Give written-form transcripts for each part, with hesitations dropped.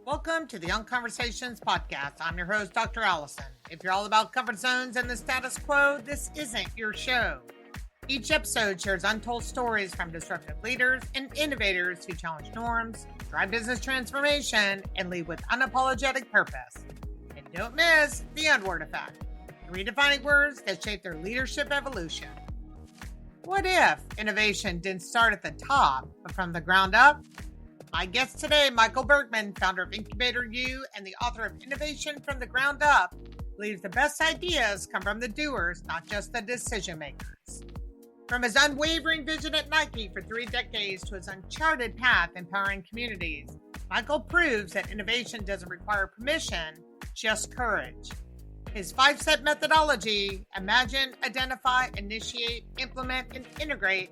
Welcome to the Unconversations podcast. I'm your host, Dr. Alison. If you're all about comfort zones and the status quo, this isn't your show. Each episode shares untold stories from disruptive leaders and innovators who challenge norms, drive business transformation, and lead with unapologetic purpose. And don't miss the Unword effect, redefining words that shape their leadership evolution. What if innovation didn't start at the top, but from the ground up? My guest today, Michael Bergmann, founder of IncubatorU and the author of Innovation from the Ground Up, believes the best ideas come from the doers, not just the decision makers. From his unwavering vision at Nike for 3 decades to his uncharted path empowering communities, Michael proves that innovation doesn't require permission, just courage. His 5-step methodology, imagine, identify, initiate, implement, and integrate,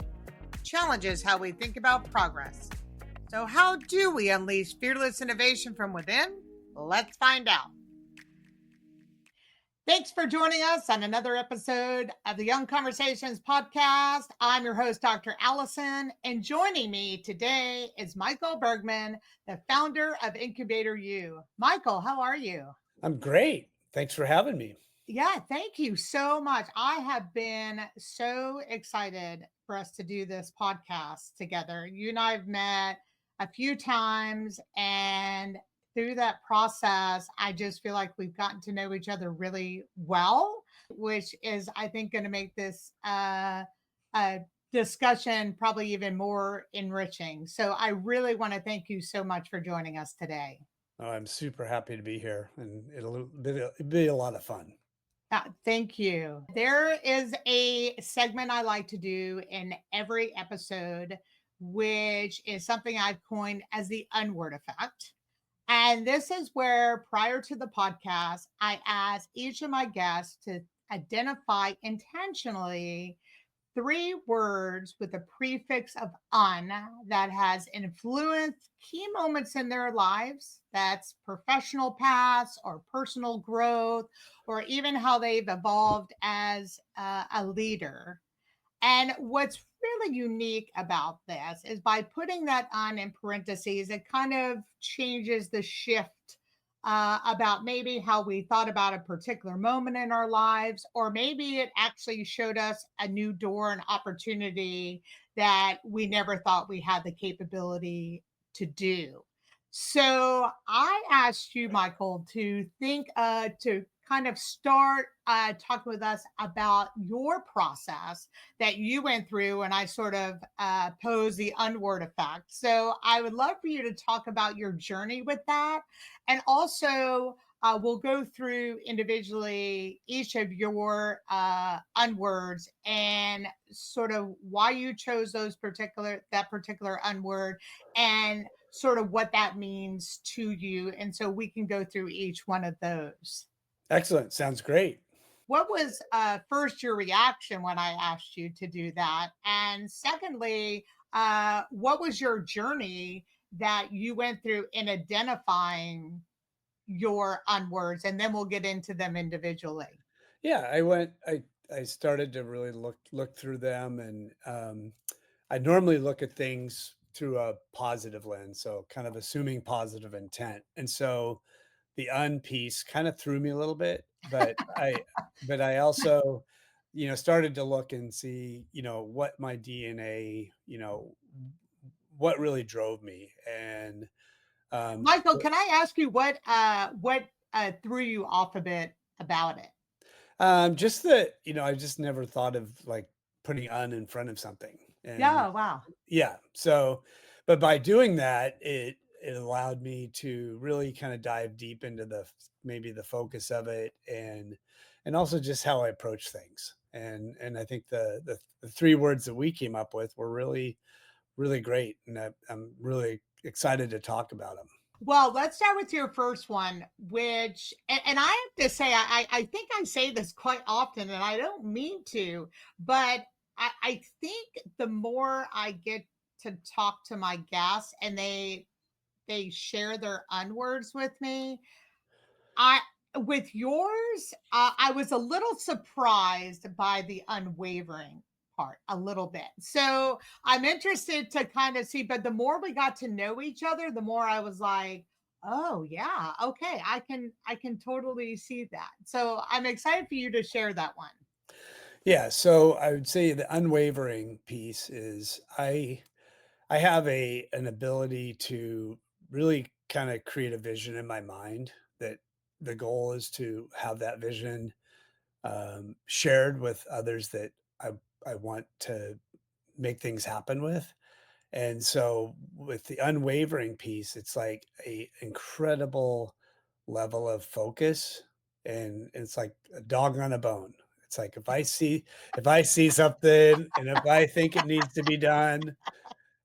challenges how we think about progress. So how do we unleash fearless innovation from within? Let's find out. Thanks for joining us on another episode of the Young Conversations podcast. I'm your host, Dr. Alison, and joining me today is Michael Bergmann, the founder of IncubatorU. Michael, how are you? I'm great. Thanks for having me. Yeah, thank you so much. I have been so excited for us to do this podcast together. You and I have met a few times, and through that process, I just feel like we've gotten to know each other really well, which is, I think, going to make this a discussion probably even more enriching. So I really want to thank you so much for joining us today. Oh, I'm super happy to be here, and it'll be a lot of fun. Thank you. There is a segment I like to do in every episode, which is something I've coined as the Unword effect. And this is where, prior to the podcast, I ask each of my guests to identify intentionally 3 words with a prefix of un that has influenced key moments in their lives. That's professional paths or personal growth, or even how they've evolved as a leader. And what's really unique about this is by putting that on in parentheses, it kind of changes the shift about maybe how we thought about a particular moment in our lives, or maybe it actually showed us a new door, an opportunity that we never thought we had the capability to do. So I asked you, Michael, to think to kind of start talking with us about your process that you went through, and I sort of posed the Unword effect. So I would love for you to talk about your journey with that, and also we'll go through individually each of your unwords and sort of why you chose that particular unword and sort of what that means to you. And so we can go through each one of those. Excellent. Sounds great. What was first your reaction when I asked you to do that? And secondly, what was your journey that you went through in identifying your unwords? And then we'll get into them individually. Yeah, I started to really look through them, and I normally look at things through a positive lens, so kind of assuming positive intent. And so the piece kind of threw me a little bit, but I also, started to look and see, what my DNA, what really drove me. And Michael, can I ask you what threw you off a bit about it? just that, I just never thought of like putting in front of something. And Yeah, wow. yeah, so, but by doing that, it allowed me to really kind of dive deep into maybe the focus of it, and also just how I approach things. And I think the 3 words that we came up with were really, really great. And I'm really excited to talk about them. Well, let's start with your first one, which, and I have to say, I think I say this quite often, and I don't mean to, but I think the more I get to talk to my guests and they share their unwords with me, with yours, I was a little surprised by the unwavering part a little bit. So I'm interested to kind of see, but the more we got to know each other, the more I was like, Oh yeah. Okay. I can totally see that. So I'm excited for you to share that one. Yeah, so I would say the unwavering piece is I have an ability to really kind of create a vision in my mind that the goal is to have that vision shared with others that I I want to make things happen with. And so with the unwavering piece, it's like a incredible level of focus and it's like a dog on a bone. It's like if I see something and if I think it needs to be done,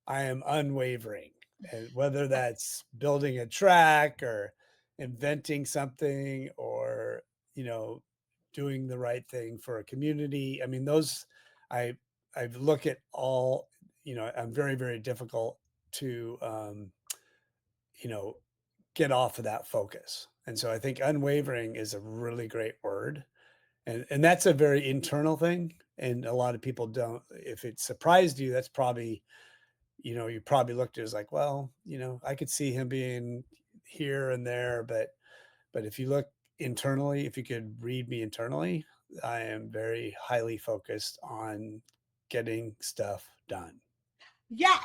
I am unwavering. And whether that's building a track or inventing something or, you know, doing the right thing for a community. I mean, those I I look at all, I'm very, very difficult to you know, get off of that focus. And so I think unwavering is a really great word. And that's a very internal thing. And a lot of people don't, if it surprised you, that's probably you probably looked at it as like, well, I could see him being here and there, but if you look internally, if you could read me internally, I am very highly focused on getting stuff done. Yeah,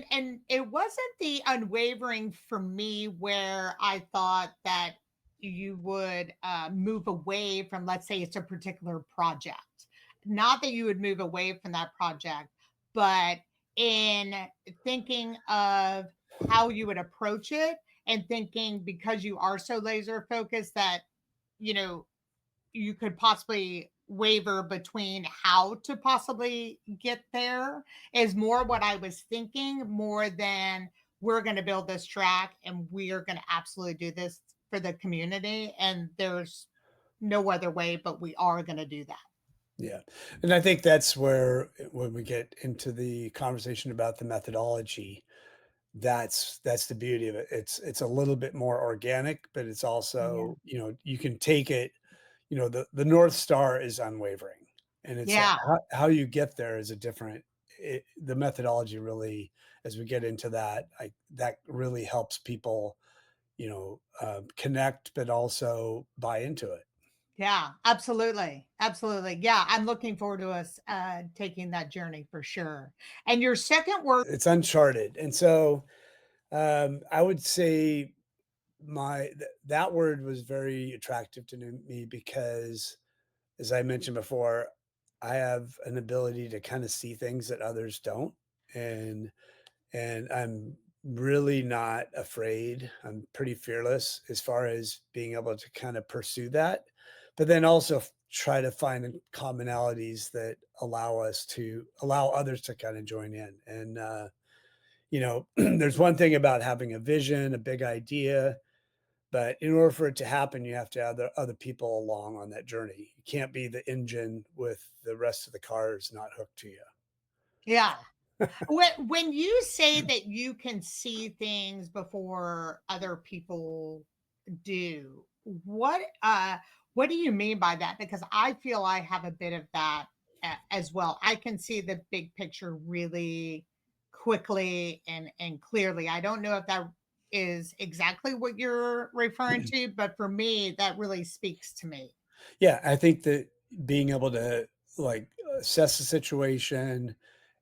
and it wasn't the unwavering for me where I thought that you would move away from, let's say it's a particular project. Not that you would move away from that project, but in thinking of how you would approach it and thinking because you are so laser focused that you know you could possibly waver between how to possibly get there is more what I was thinking more than we're going to build this track and we are going to absolutely do this for the community and there's no other way but we are going to do that. Yeah. And I think that's where when we get into the conversation about the methodology, that's the beauty of it. It's a little bit more organic, but it's Yeah. also, you can take it, the North Star is unwavering. And it's Yeah. how you get there is a different the methodology really, as we get into that, that really helps people, connect, but also buy into it. Yeah, absolutely. Absolutely. Yeah, I'm looking forward to us taking that journey for sure. And your second word. It's Uncharted. And so I would say that word was very attractive to me because, as I mentioned before, I have an ability to kind of see things that others don't, and I'm really not afraid. I'm pretty fearless as far as being able to kind of pursue that, but then also try to find commonalities that allow others to kind of join in. And there's one thing about having a vision, a big idea, but in order for it to happen, you have to have other people along on that journey. You can't be the engine with the rest of the cars not hooked to you. Yeah. When you say that you can see things before other people do, what do you mean by that? Because I feel I have a bit of that as well. I can see the big picture really quickly and clearly. I don't know if that is exactly what you're referring to, but for me, that really speaks to me. Yeah, I think that being able to like assess the situation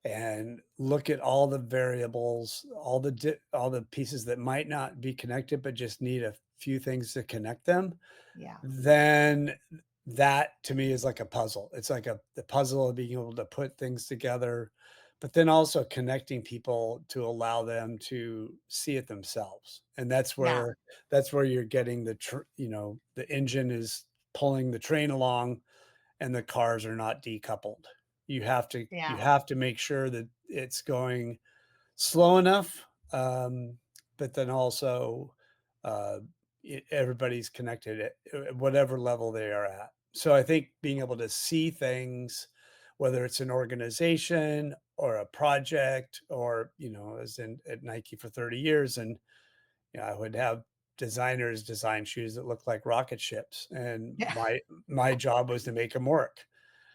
and look at all the variables, all the pieces that might not be connected, but just need a few things to connect them, Yeah. then that to me is like a puzzle. It's like the puzzle of being able to put things together, but then also connecting people to allow them to see it themselves. And Yeah. that's where you're getting the engine is pulling the train along and the cars are not decoupled. You Yeah. have to make sure that it's going slow enough, but then also uh, everybody's connected at whatever level they are at. So I think being able to see things, whether it's an organization or a project, or as in at Nike for 30 years, and I would have designers design shoes that look like rocket ships, and Yeah. my job was to make them work,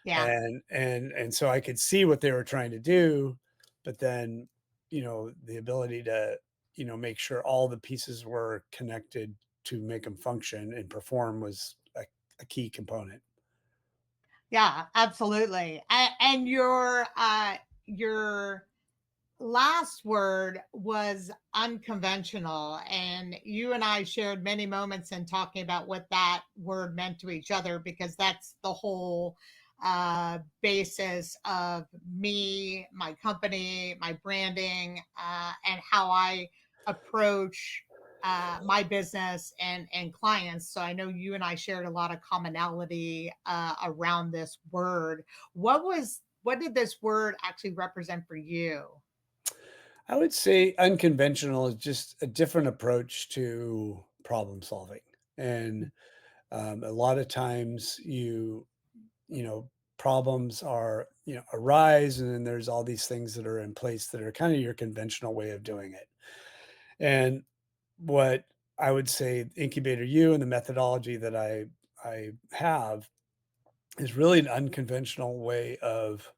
Yeah. and so I could see what they were trying to do, but then, the ability to, make sure all the pieces were connected to make them function and perform was a key component. Yeah, absolutely. And your last word was unconventional, and you and I shared many moments in talking about what that word meant to each other, because that's the whole basis of me, my company, my branding, and how I approach my business and clients. So I know you and I shared a lot of commonality around this word. What did this word actually represent for you? I would say unconventional is just a different approach to problem solving. And a lot of times you know, problems are, arise, and then there's all these things that are in place that are kind of your conventional way of doing it. And what I would say Incubator U and the methodology that I have is really an unconventional way of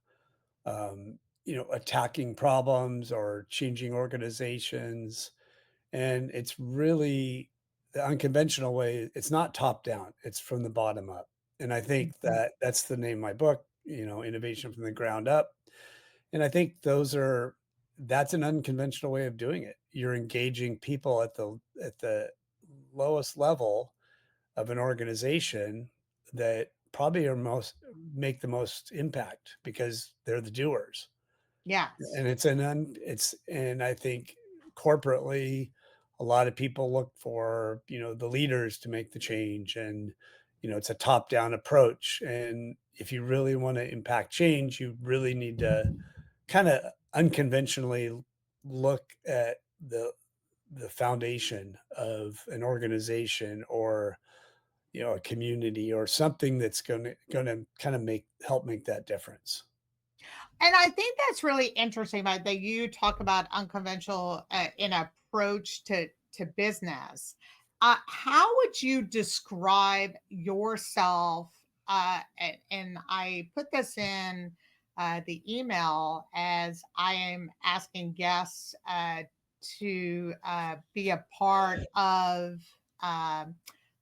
attacking problems or changing organizations. And it's really the unconventional way. It's not top down, it's from the bottom up. And I think Mhm. that that's the name of my book, Innovation from the Ground Up. And I think that's an unconventional way of doing it. You're engaging people at the lowest level of an organization that probably are most make the most impact because they're the doers. Yes. And and I think corporately, a lot of people look for, the leaders to make the change, and, it's a top-down approach. And if you really want to impact change, you really need to kind of unconventionally look at the foundation of an organization, or, a community, or something that's going to kind of help make that difference. And I think that's really interesting, about that you talk about unconventional in approach to business. How would you describe yourself? And I put this in the email, as I am asking guests to be a part of um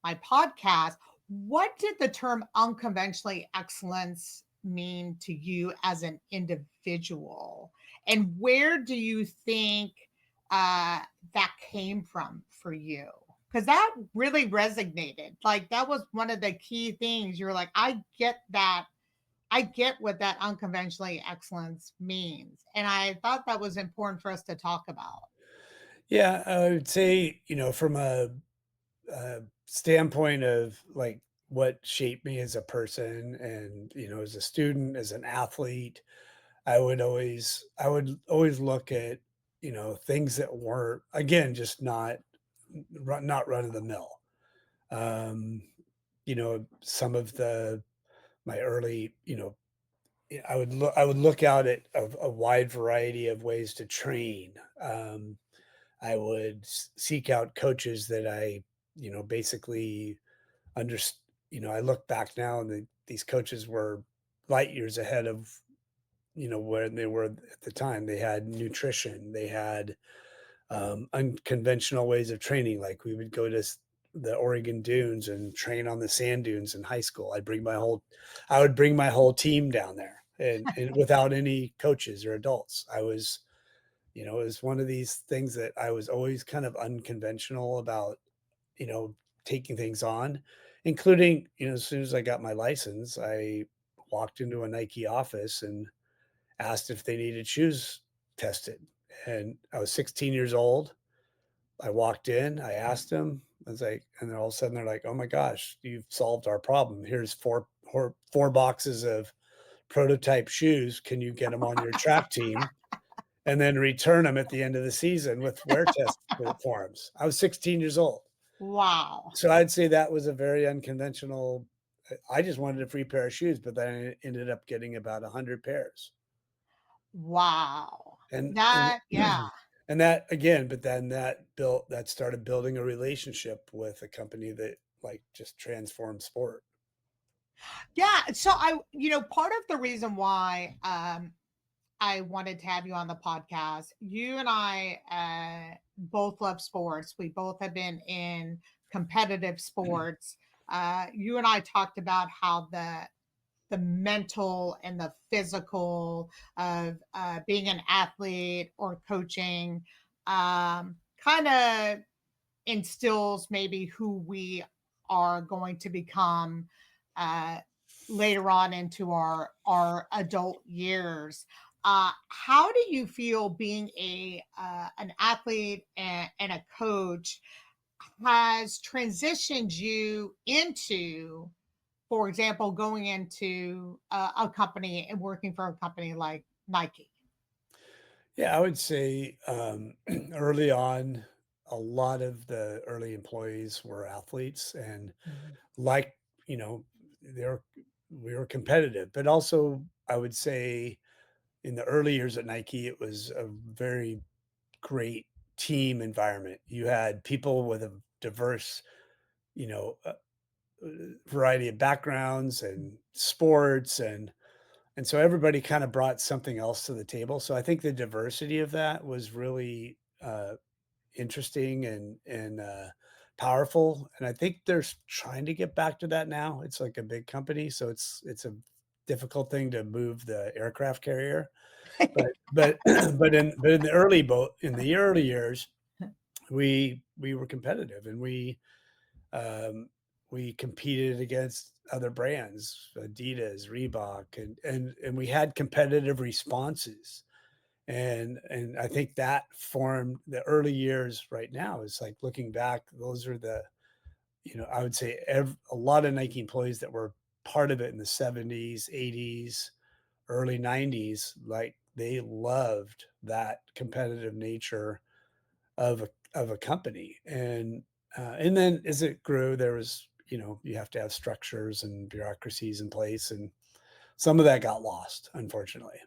my podcast. What did the term unconventionally excellence mean to you as an individual? And where do you think that came from for you? Because that really resonated. Like, that was one of the key things. You're like, I get that. I get what that unconventionally excellence means. And I thought that was important for us to talk about. Yeah, I would say, from a standpoint of like what shaped me as a person, and, as a student, as an athlete, I would always look at, things that were, again, just not run of the mill. Um, some of the my early, I would look out at a wide variety of ways to train. I would seek out coaches that basically underst I look back now, and these coaches were light years ahead of, where they were at the time. They had nutrition, they had unconventional ways of training. Like, we would go to the Oregon dunes and train on the sand dunes in high school. I would bring my whole team down there, and without any coaches or adults. It was one of these things that I was always kind of unconventional about, you know, taking things on, including, as soon as I got my license, I walked into a Nike office and asked if they needed shoes tested. And I was 16 years old. I walked in, I asked them, I was like, and then all of a sudden they're like, "Oh my gosh, you've solved our problem. Here's four boxes of prototype shoes. Can you get them on your track team and then return them at the end of the season with wear test forms?" I was 16 years old. Wow. So I'd say that was a very unconventional. I just wanted a free pair of shoes, but then I ended up getting about 100 pairs. Wow. And That, yeah. and that again, but then that started building a relationship with a company that, like, just transformed sport. Yeah, so part of the reason why I wanted to have you on the podcast. You and I both love sports. We both have been in competitive sports. You and I talked about how the mental and the physical of being an athlete or coaching kind of instills maybe who we are going to become uh, later on into our adult years. How do you feel being a an athlete and a coach has transitioned you into, for example, going into a company and working for a company like Nike? Yeah, I would say early on, a lot of the early employees were athletes and Mhm. like, you know, they're we were competitive, but also I would say in the early years at Nike, it was a very great team environment. You had people with a diverse, you know, variety of backgrounds and sports and so everybody kind of brought something else to the table. So I think the diversity of that was really interesting and powerful. And I think they're trying to get back to that now. It's like a big company, so it's a difficult thing to move the aircraft carrier. But but in the early years, we were competitive and um, we competed against other brands, Adidas, Reebok, and we had competitive responses. And I think that formed the early years right now is like looking back, those are the, I would say a lot of Nike employees that were part of it in the 70s, 80s, early 90s, like they loved that competitive nature of a company. And then as it grew, there was, you have to have structures and bureaucracies in place, and some of that got lost, unfortunately.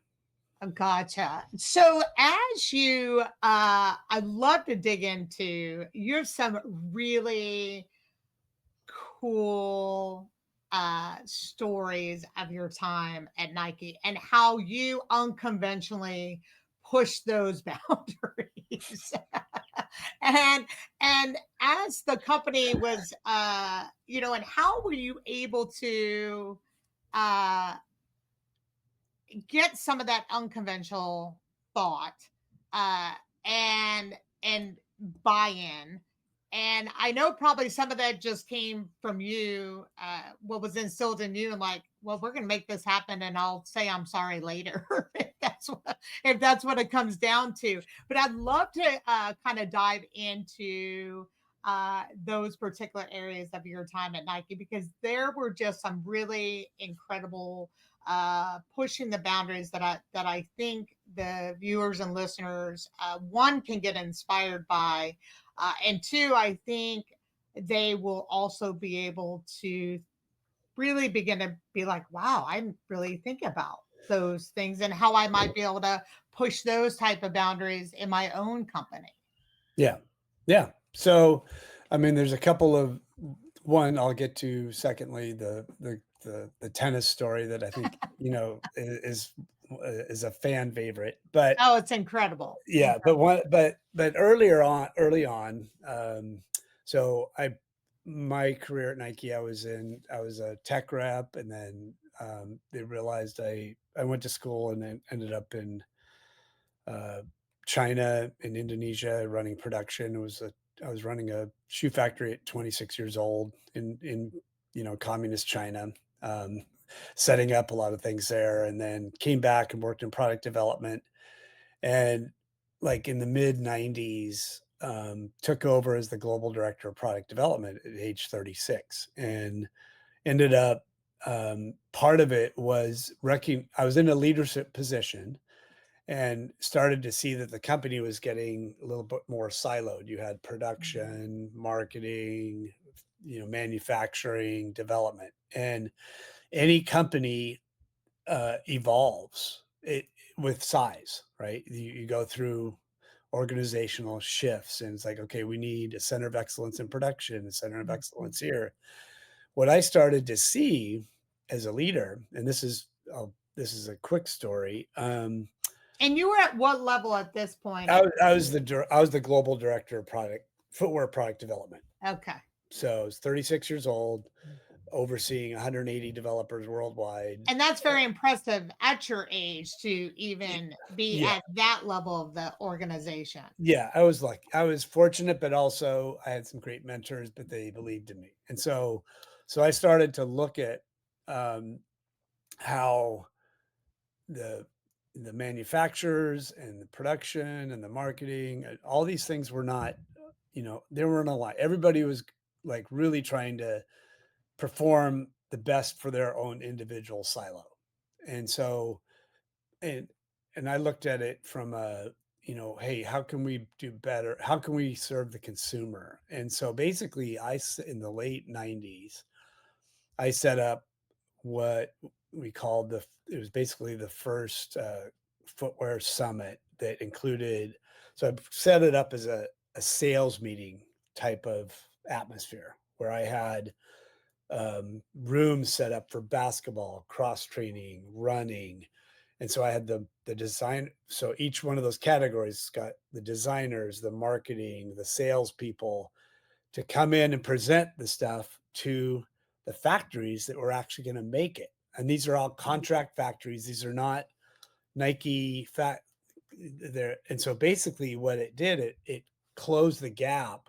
Gotcha. So as you I'd love to dig into, you have some really cool stories of your time at Nike and how you unconventionally push those boundaries. and and as the company was and how were you able to uh get some of that unconventional thought uh and and buy-in, and I know probably some of that just came from you, what was instilled in you, and like, well, we're gonna make this happen and I'll say I'm sorry later if that's what it comes down to. But I'd love to kind of dive into those particular areas of your time at Nike, because there were just some really incredible pushing the boundaries that I think the viewers and listeners, one, can get inspired by, and two, I think they will also be able to really begin to be like, wow, I'm really thinking about those things and how I might be able to push those type of boundaries in my own company. Yeah. Yeah. So, I mean, there's a couple of one I'll get to. Secondly, the tennis story that I think, is a fan favorite. But Oh, it's incredible. yeah, but early on, so my career at Nike, I was a tech rep, and then they realized I went to school and then ended up in uh, China and Indonesia running production. I was running a shoe factory at 26 years old in communist China, um, setting up a lot of things there, and then came back and worked in product development. And like in the mid 90s, took over as the global director of product development at age 36, and ended up part of it was I was in a leadership position and started to see that the company was getting a little bit more siloed. You had Mhm. production, marketing, manufacturing, development, and any company evolves it with size, right? You go through organizational shifts, and it's like, okay, we need a center of excellence in production, a center of Mhm. excellence here. What I started to see as a leader, and this is a quick story. And you were at what level at this point? I was the global director of footwear product development. Okay. So I was 36 years old, overseeing 180 developers worldwide. And that's very impressive at your age to even be Yeah. at that level of the organization. Yeah, I was fortunate, but also I had some great mentors, but they believed in me. And so I started to look at um, how the the manufacturers and the production and the marketing and all these things were not, they weren't aligned. Everybody was like really trying to perform the best for their own individual silo. And so and and I looked at it from a, hey, how can we do better? How can we serve the consumer? And so basically in the late 90s, I set up what we called it was basically the first footwear summit that included, so I set it up as a sales meeting type of atmosphere where I had rooms set up for basketball, cross training, running. And so I had the design. So each one of those categories got the designers, the marketing, the salespeople to come in and present the stuff to the factories that were actually going to make it. And these are all contract factories. These are not Nike there. And so basically what it did, it closed the gap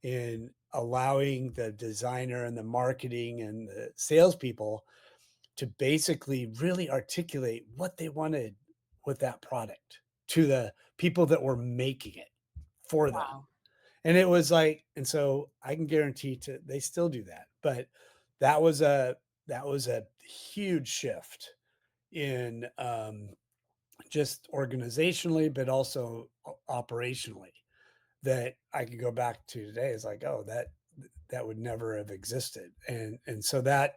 in allowing the designer and the marketing and the salespeople to basically really articulate what they wanted with that product to the people that were making it for them. Wow. And it was like, and so I can guarantee they still do that. But that was a huge shift in just organizationally, but also operationally that I could go back to today. Is like, oh, that would never have existed. And so that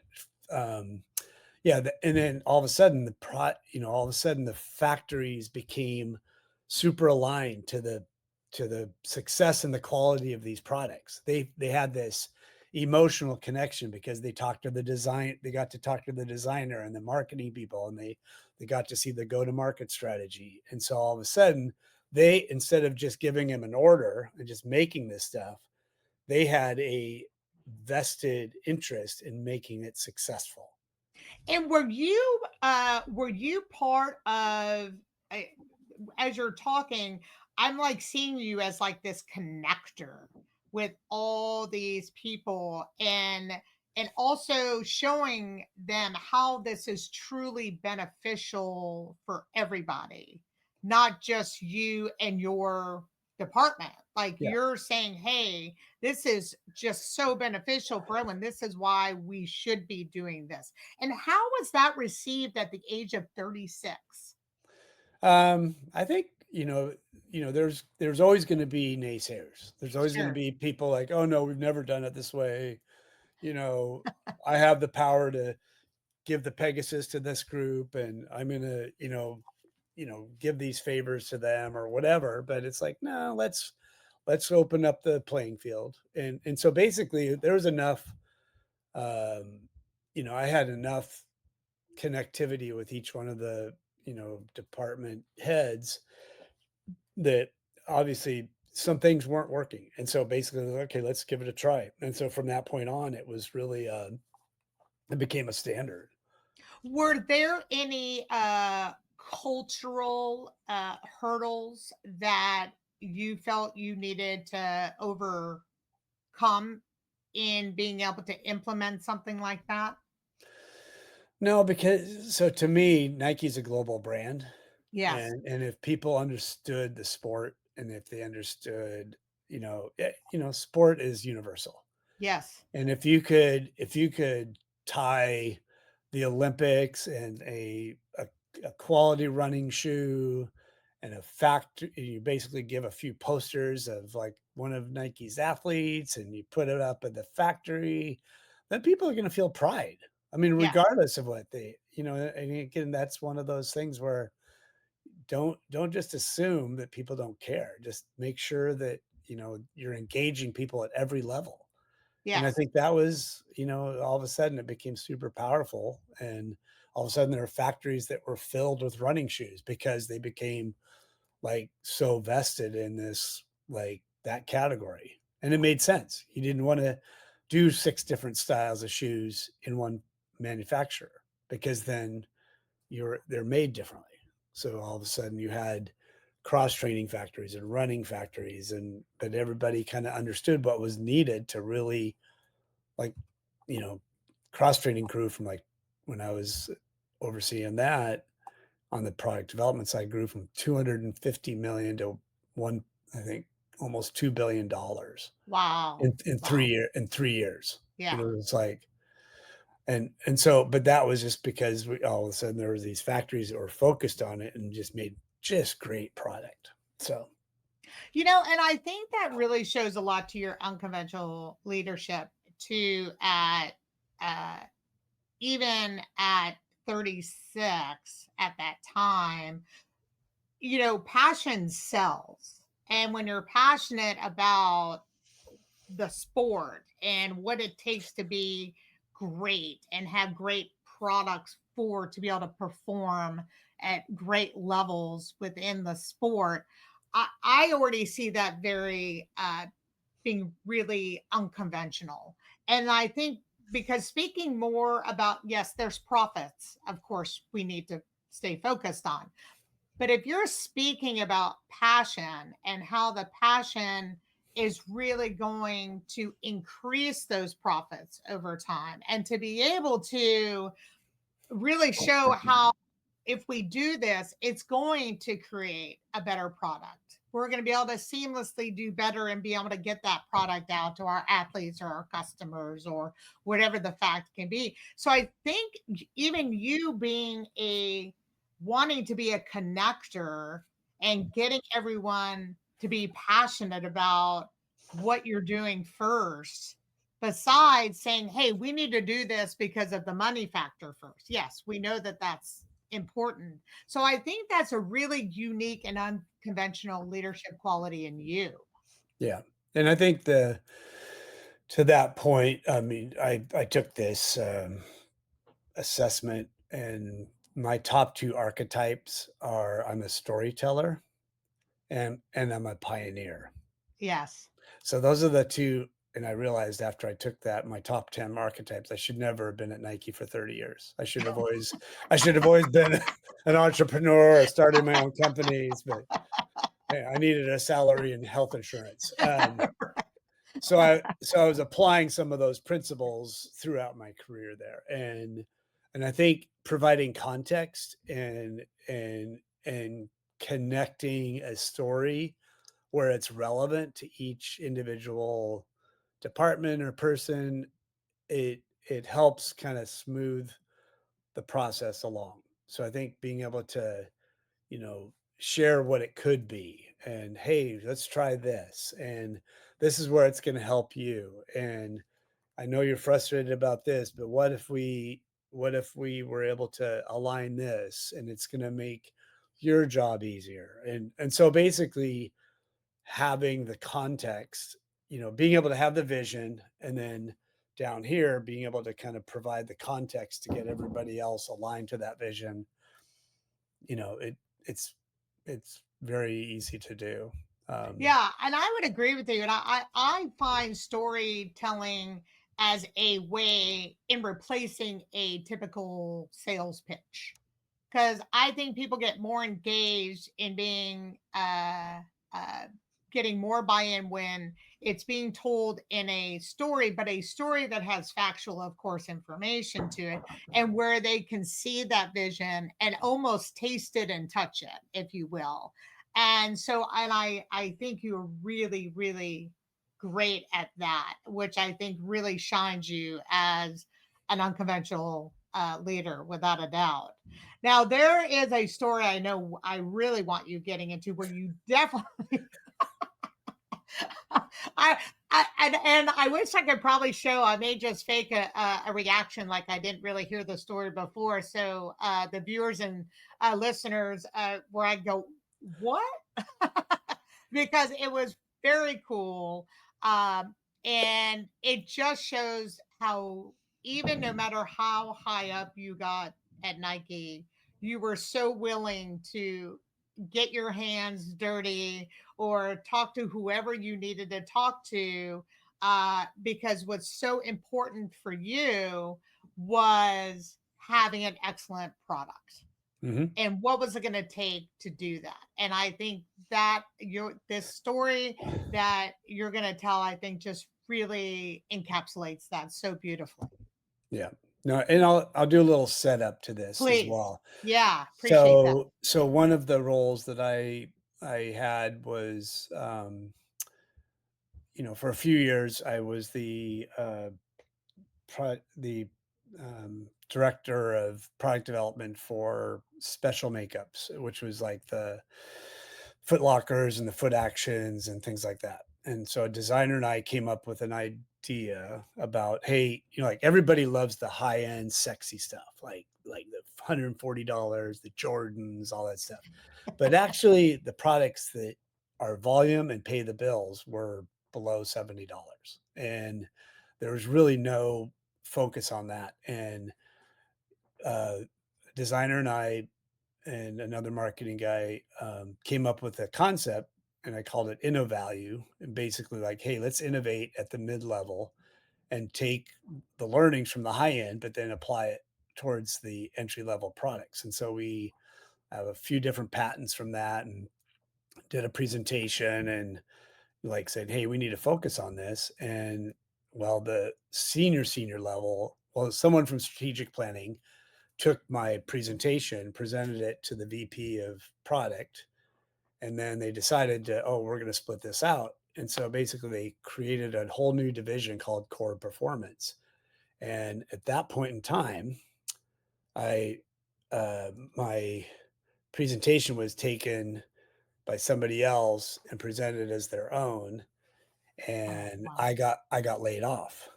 um yeah, and then all of a sudden all of a sudden the factories became super aligned to the success and the quality of these products. They had this emotional connection because they got to talk to the designer and the marketing people, and they got to see the go to market strategy. And so all of a sudden they, instead of just giving him an order and just making this stuff, they had a vested interest in making it successful. And were you part of I- as you're talking, I'm like seeing you as like this connector with all these people and also showing them how this is truly beneficial for everybody, not just you and your department. Like Yeah. you're saying, hey, this is just so beneficial for everyone. This is why we should be doing this. And how was that received at the age of 36? I think, there's always going to be naysayers. There's always going to Sure. be people like, oh no, we've never done it this way. You know, I have the power to give the Pegasus to this group, and I'm going to, give these favors to them or whatever. But it's like, no, let's open up the playing field. And so basically there was enough, um, I had enough connectivity with each one of the, department heads that obviously some things weren't working. And so basically, okay, let's give it a try. And so from that point on, it was really, it became a standard. Were there any cultural hurdles that you felt you needed to overcome in being able to implement something like that? No, because so to me, Nike's a global brand. Yes. And if people understood the sport and if they understood, sport is universal. Yes. And if you could tie the Olympics and a quality running shoe and a factory, you basically give a few posters of like one of Nike's athletes and you put it up at the factory, then people are going to feel pride. I mean, Yes. regardless of what and again, that's one of those things where don't just assume that people don't care. Just make sure that, you're engaging people at every level. And I Yes. think that was, all of a sudden it became super powerful. And all of a sudden there are factories that were filled with running shoes because they became like so vested in this, like that category. And it made sense. You didn't want to do 6 different styles of shoes in one manufacturer because then they're made differently. So all of a sudden you had cross training factories and running factories, and but everybody kind of understood what was needed to really, like, you know, cross training crew from, like, when I was overseeing that on the product development side, grew from 250 million to one, I think, almost $2 billion Wow. in Wow. in 3 years. Yeah. It's like, and so, but that was just because we all of a sudden there was these factories that were focused on it and just made just great product. So And I think that really shows a lot to your unconventional leadership too uh even at 36 at that time. Passion sells. And when you're passionate about the sport and what it takes to be great and have great products for to be able to perform at great levels within the sport, I already see that very being really unconventional. And I think because speaking more about, yes, there's profits, of course, we need to stay focused on. But if you're speaking about passion and how the passion is really going to increase those profits over time, and to be able to really show how if we do this, it's going to create a better product. We're going to be able to seamlessly do better and be able to get that product out to our athletes or our customers or whatever the fact can be. So I think even you being a wanting to be a connector and getting everyone to be passionate about what you're doing first, besides saying, hey, we need to do this because of the money factor first. Yes, we know that that's important. So I think that's a really unique and unconventional leadership quality in you. yeah, and I think the to that point, I mean, I took this assessment, and my top two archetypes are I'm a storyteller and I'm a pioneer. Yes. So those are the two. And I realized after I took that, my top 10 archetypes, I should never have been at Nike for 30 years. I should have always been an entrepreneur or started my own companies, but hey, I needed a salary and health insurance. So I was applying some of those principles throughout my career there. And I think providing context and connecting a story where it's relevant to each individual department or person, it helps kind of smooth the process along. So I think being able to, share what it could be, and hey, let's try this, and this is where it's going to help you. And I know you're frustrated about this, but what if we were able to align this and it's going to make your job easier. And so basically having the context, being able to have the vision, and then down here being able to kind of provide the context to get everybody else aligned to that vision, it's it's very easy to do. Yeah, and I would agree with you. And I find storytelling as a way in replacing a typical sales pitch, because I think people get more engaged in being uh, getting more buy-in when it's being told in a story, but a story that has factual, of course, information to it, and where they can see that vision and almost taste it and touch it, if you will. And so, and I think you're really, really great at that, which I think really shines you as an unconventional leader, without a doubt. Now, there is a story I know I really want you getting into where you definitely I, and I wish I could probably show. I may just fake a reaction like I didn't really hear the story before, so the viewers and listeners, where I go, what? Because it was very cool, and it just shows how even no matter how high up you got at Nike, you were so willing to get your hands dirty or talk to whoever you needed to talk to, because what's so important for you was having an excellent product. Mhm. And what was it going to take to do that? And I think that this story that you're going to tell, I think, just really encapsulates that so beautifully. Yeah. No, and I'll do a little setup to this as Please. well. Yeah, appreciate that. So one of the roles that I had was, for a few years I was the director of product development for special makeups, which was like the foot lockers and the foot actions and things like that. And so a designer and I came up with an idea about, hey, like everybody loves the high end sexy stuff, like the $140, the Jordans, all that stuff. But actually the products that are volume and pay the bills were below $70. And there was really no focus on that. And uh designer and I and another marketing guy came up with a concept, and I called it InnoValue. And basically, like, hey, let's innovate at the mid level and take the learnings from the high end, but then apply it towards the entry level products. And so we have a few different patents from that, and did a presentation and like said, hey, we need to focus on this. And well, the senior level, well, someone from strategic planning took my presentation, presented it to the VP of product, and then they decided to, oh, we're going to split this out. And so basically they created a whole new division called core performance. And at that point in time, I my presentation was taken by somebody else and presented as their own, Oh, and wow. I got laid off.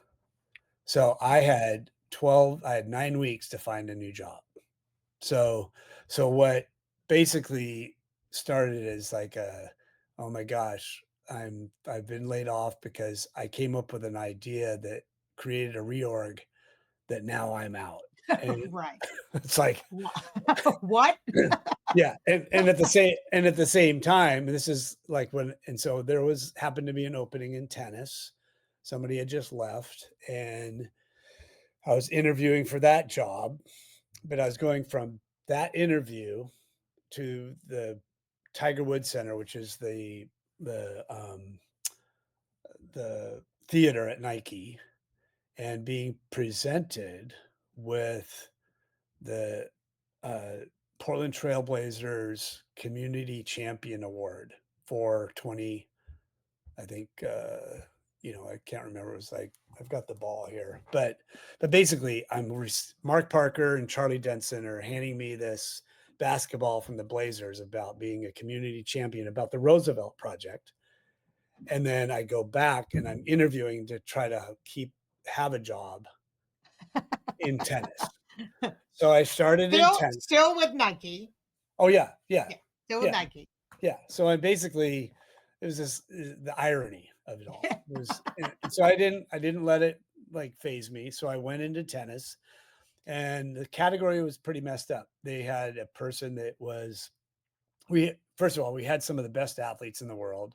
So I had 9 weeks to find a new job. So what basically started as like oh my gosh, I've been laid off because I came up with an idea that created a reorg that now I'm out. And Right. it's like, What? yeah, and at the same time, this is like when, and so there was happened to be an opening in tennis. Somebody had just left, and I was interviewing for that job, but I was going from that interview to the Tiger Woods Center, which is the the theater at Nike, and being presented with the uh, Portland Trailblazers Community Champion Award for 20, I think, I can't remember. It was like, I've got the ball here, but basically, Mark Parker and Charlie Denson are handing me this basketball from the Blazers about being a community champion about the Roosevelt Project, and then I go back and I'm interviewing to try to have a job in tennis. So I started in tennis. Still with Nike. Oh yeah, yeah, Yeah, still with yeah. Nike. Yeah, so I basically, it was this the irony of it all was, and so I didn't let it like phase me. So I went into tennis, and the category was pretty messed up. They had a person that was we first of all, we had some of the best athletes in the world,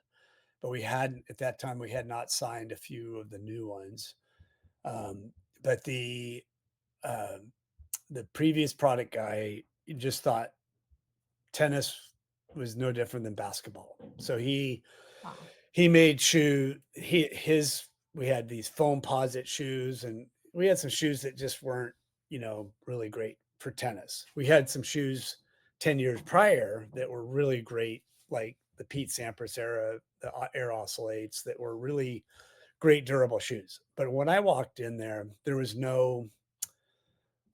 but we hadn't at that time we had not signed a few of the new ones. Um, but um, the previous product guy just thought tennis was no different than basketball. So Wow. he made shoe he his we had these foam posit shoes, and we had some shoes that just weren't, really great for tennis. We had some shoes 10 years prior that were really great, like the Pete Sampras era, the Air Oscillates, that were really great durable shoes. But when I walked in there, there was no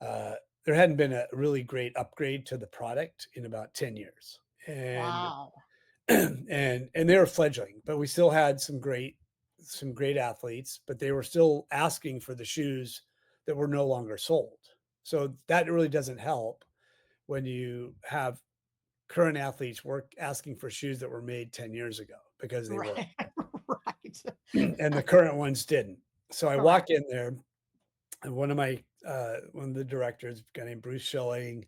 uh, there hadn't been a really great upgrade to the product in about 10 years. And Wow. and they were fledgling, but we still had some great athletes, but they were still asking for the shoes that were no longer sold. So that really doesn't help when you have current athletes work asking for shoes that were made 10 years ago because they weren't, Right. Right. and the current ones didn't. So I walk Correct. in there, and one of my one of the directors, a guy named Bruce Schilling,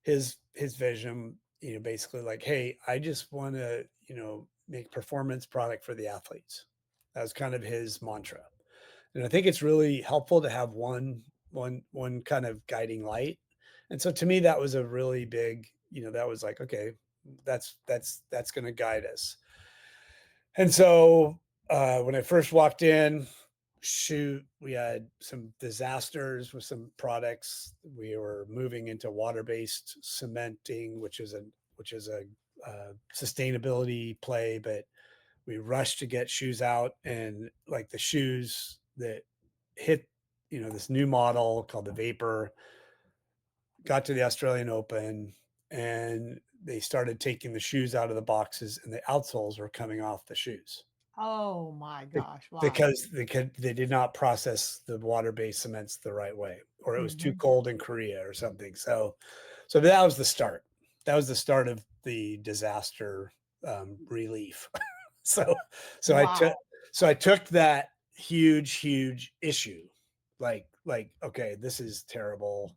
his vision, basically like, hey, I just want to, make performance product for the athletes. That was kind of his mantra. And I think it's really helpful to have one kind of guiding light. And so to me, that was a really big, that was like, okay, that's going to guide us. And so when I first walked in, shoot, we had some disasters with some products. We were moving into water-based cementing, which is a sustainability play, but we rushed to get shoes out, and like the shoes that hit, this new model called the Vapor, got to the Australian Open, and they started taking the shoes out of the boxes, and the outsoles were coming off the shoes Oh my be- gosh. Wow. because they did not process the water-based cements the right way, or it was too Hmm. cold in Korea or something. So that was the start. That was the start of the disaster relief. So so I took Wow. so I took that huge issue, like okay, this is terrible.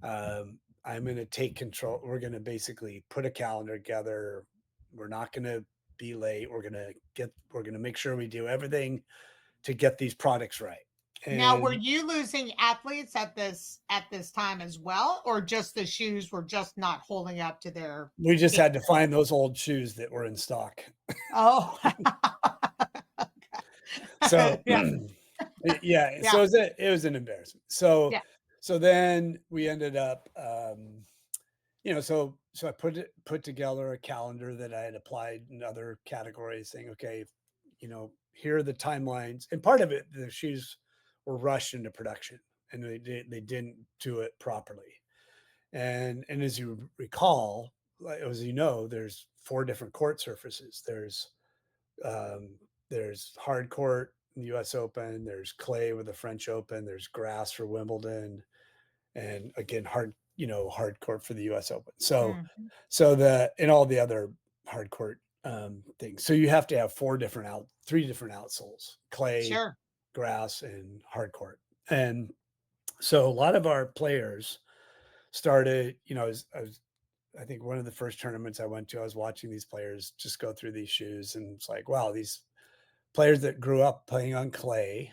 I'm going to take control. We're going to basically put a calendar together. We're not going to be late. We're going to make sure we do everything to get these products right. Now, were And you losing athletes at this time as well, or just the shoes were just not holding up to their we just had to standard? find those old shoes that were in stock. Oh, So yeah, yeah, yeah, so it was an embarrassment. So yeah. so then we ended up so I put together a calendar that I had applied in other categories, saying, okay, here are the timelines. And part of it, the shoes were rushed into production, and they didn't do it properly. And as you recall, like, as there's four different court surfaces. Um, there's hard court in the U.S. Open. There's clay with the French Open. There's grass for Wimbledon, and again hard court for the US Open. So Mhm. so the and all the other hard court things. So you have to have three different outsoles: clay, Sure. grass, and hard court. And so a lot of our players started, I think one of the first tournaments I went to, I was watching these players just go through these shoes, and it's like, wow, these players that grew up playing on clay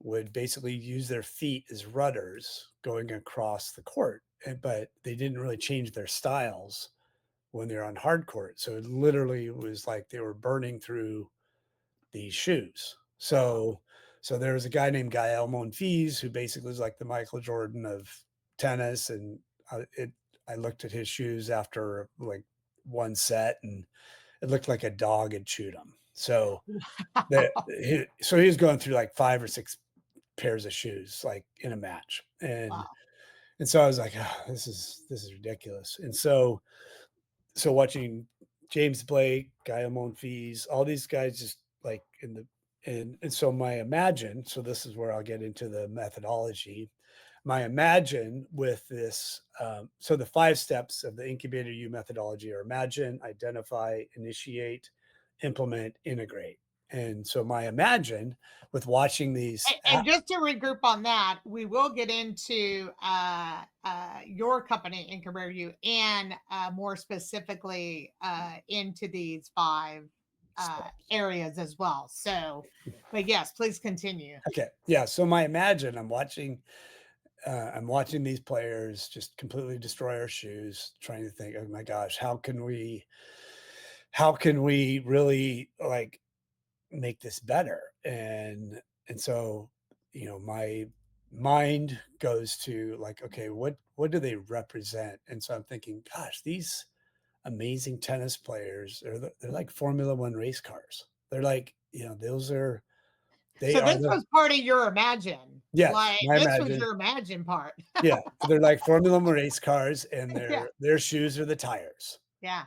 would basically use their feet as rudders going across the court, but they didn't really change their styles when they're on hard court. So it literally was like they were burning through these shoes. Wow. So there was a guy named Gael Monfils who basically was like the Michael Jordan of tennis, and I looked at his shoes after like one set, and it looked like a dog had chewed them. So he was going through like 5 or 6 pairs of shoes like in a match. and Wow. and so I was like, oh, this is ridiculous. And so watching James Blake, Guy Monfils, all these guys just like in the and so my imagine, so this is where I'll get into the methodology. My imagine with this, so the 5 steps of the Incubator U methodology are imagine, identify, initiate, implement, integrate. And so my imagine with watching these And just to regroup on that, we will get into your company, IncubatorU, and more specifically into these 5 steps. areas as well. So, but yes, please continue. Okay. Yeah. So my imagine, I'm watching these players just completely destroy our shoes, trying to think, oh my gosh, how can we really like make this better? And so, my mind goes to like, okay, what do they represent? And so I'm thinking, gosh, these amazing tennis players, they're like Formula One race cars. They're like, they So are this the was part of your imagine. yes, Like my this was imagine. your imagine part. Yeah, they're like Formula One race cars, and Yeah. their shoes are the tires. Yeah.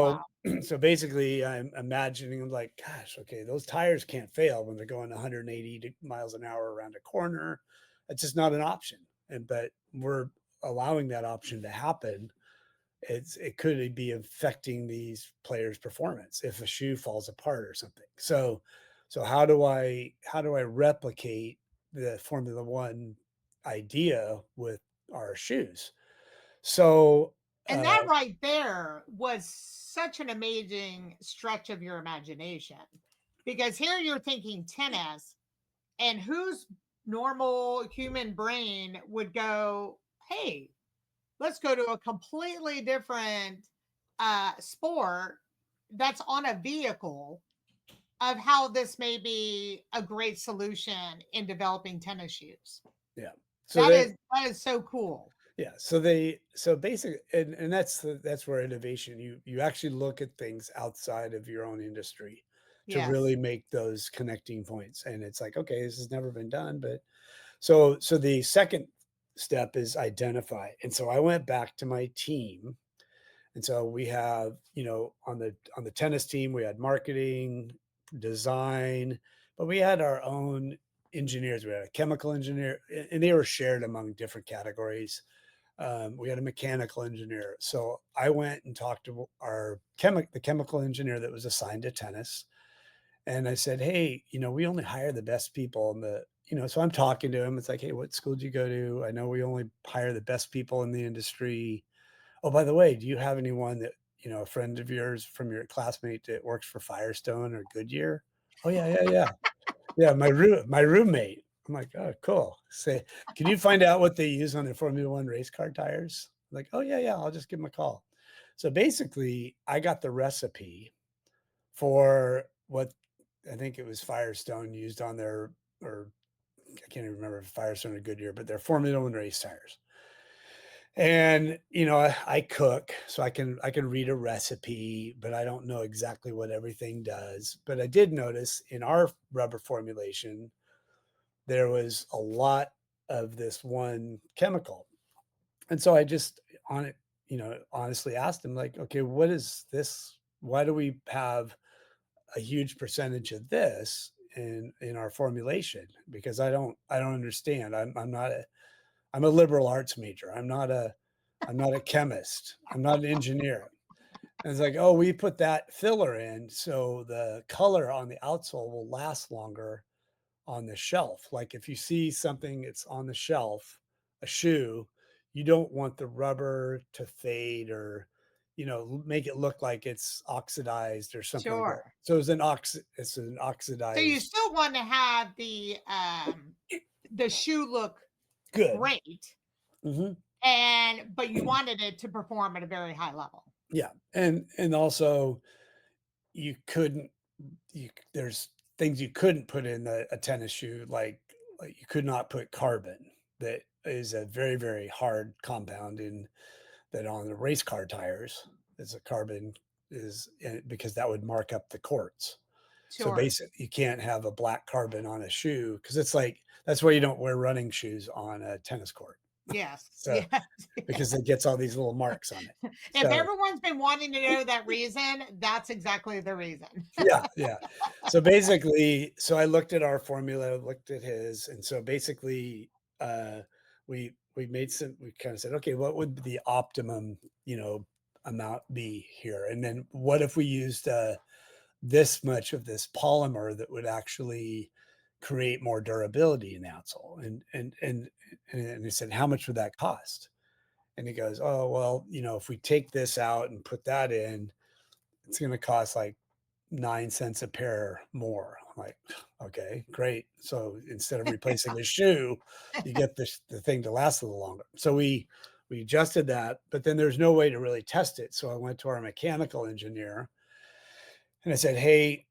Wow. So so basically, I'm imagining like, gosh, okay, those tires can't fail when they're going 180 miles an hour around a corner. It's just not an option. But we're allowing that option to happen. It could be affecting these players' performance if a shoe falls apart or something. So how do I replicate the Formula One idea with our shoes. So, And that right there was such an amazing stretch of your imagination, because here you're thinking tennis, and whose normal human brain would go, hey, let's go to a completely different sport that's on a vehicle of how this may be a great solution in developing tennis shoes. yeah. So That is so cool. yeah, so basically, and that's where innovation, you actually look at things outside of your own industry to Yes. really make those connecting points. And it's like, okay, this has never been done, but so the second step is identify. And so I went back to my team. And so we have, on the tennis team, we had marketing, design, but we had our own engineers. We had a chemical engineer, and they were shared among different categories. We had a mechanical engineer. So I went and talked to the chemical engineer that was assigned to tennis. And I said, hey, we only hire the best people in so I'm talking to him. It's like, hey, what school did you go to? I know we only hire the best people in the industry. Oh, by the way, do you have anyone that, a friend of yours from your classmate that works for Firestone or Goodyear? Oh yeah, yeah, yeah. Yeah, my roommate. I'm like, "Oh, cool." Say, "Can you find out what they use on their Formula One race car tires?" I'm like, "Oh, yeah, yeah, I'll just give them a call." So basically, I got the recipe for what I think it was Firestone used on their, or I can't even remember if Firestone or Goodyear, but their Formula One race tires. And, I cook, so I can read a recipe, but I don't know exactly what everything does. But I did notice in our rubber formulation, there was a lot of this one chemical. And so I just on it, honestly asked him, like, okay, what is this? Why do we have a huge percentage of this in our formulation? Because I don't understand. I'm a liberal arts major. I'm not a chemist. I'm not an engineer. And it's like, oh, we put that filler in so the color on the outsole will last longer on the shelf. Like if you see something that's on the shelf, a shoe, you don't want the rubber to fade or, make it look like it's oxidized or something like that. Sure. So it's an So you oxidized still want to have the shoe look good. great, Mhm. but you wanted it to perform at a very high level. Yeah. And also you couldn't there's things you couldn't put in a tennis shoe, like you could not put carbon. That is a very, very hard compound in that on the race car tires is a carbon because that would mark up the courts. So Sure. basically, you can't have a black carbon on a shoe because it's like that's why you don't wear running shoes on a tennis court. Yes. So Yes. because it gets all these little marks on it. If So everyone's been wanting to know that reason, that's exactly the reason. yeah, yeah. So basically, so I looked at our formula, looked at his, and so basically, uh, we kind of said, okay, what would the optimum, amount be here? And then what if we used this much of this polymer that would actually create more durability in the outsole? And he said, how much would that cost? And he goes, oh, well, if we take this out and put that in, it's going to cost like 9 cents a pair more. I'm like, okay, great. So instead of replacing a shoe, you get the thing to last a little longer. So we adjusted that, but then there's no way to really test it. So I went to our mechanical engineer and I said, hey,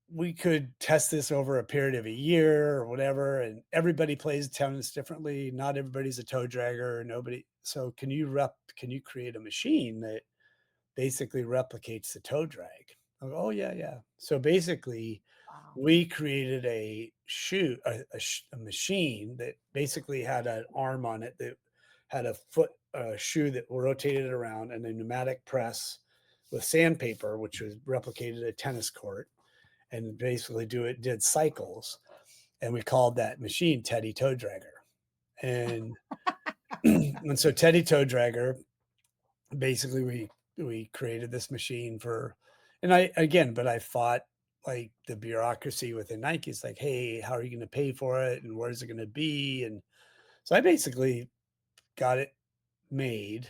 we could test this over a period of a year or whatever. And everybody plays tennis differently. Not everybody's a toe dragger. Nobody. So can you create a machine that basically replicates the toe drag? Oh yeah, yeah. So basically, Wow. we created a machine that basically had an arm on it that had a shoe that rotated around and a pneumatic press with sandpaper, which was replicated a tennis court, and basically did cycles. And we called that machine Teddy Toe Dragger. And and so Teddy Toe Dragger, basically we created this machine for, and I fought like the bureaucracy within Nike. It's like, hey, how are you going to pay for it and where's it going to be? And So I basically got it made,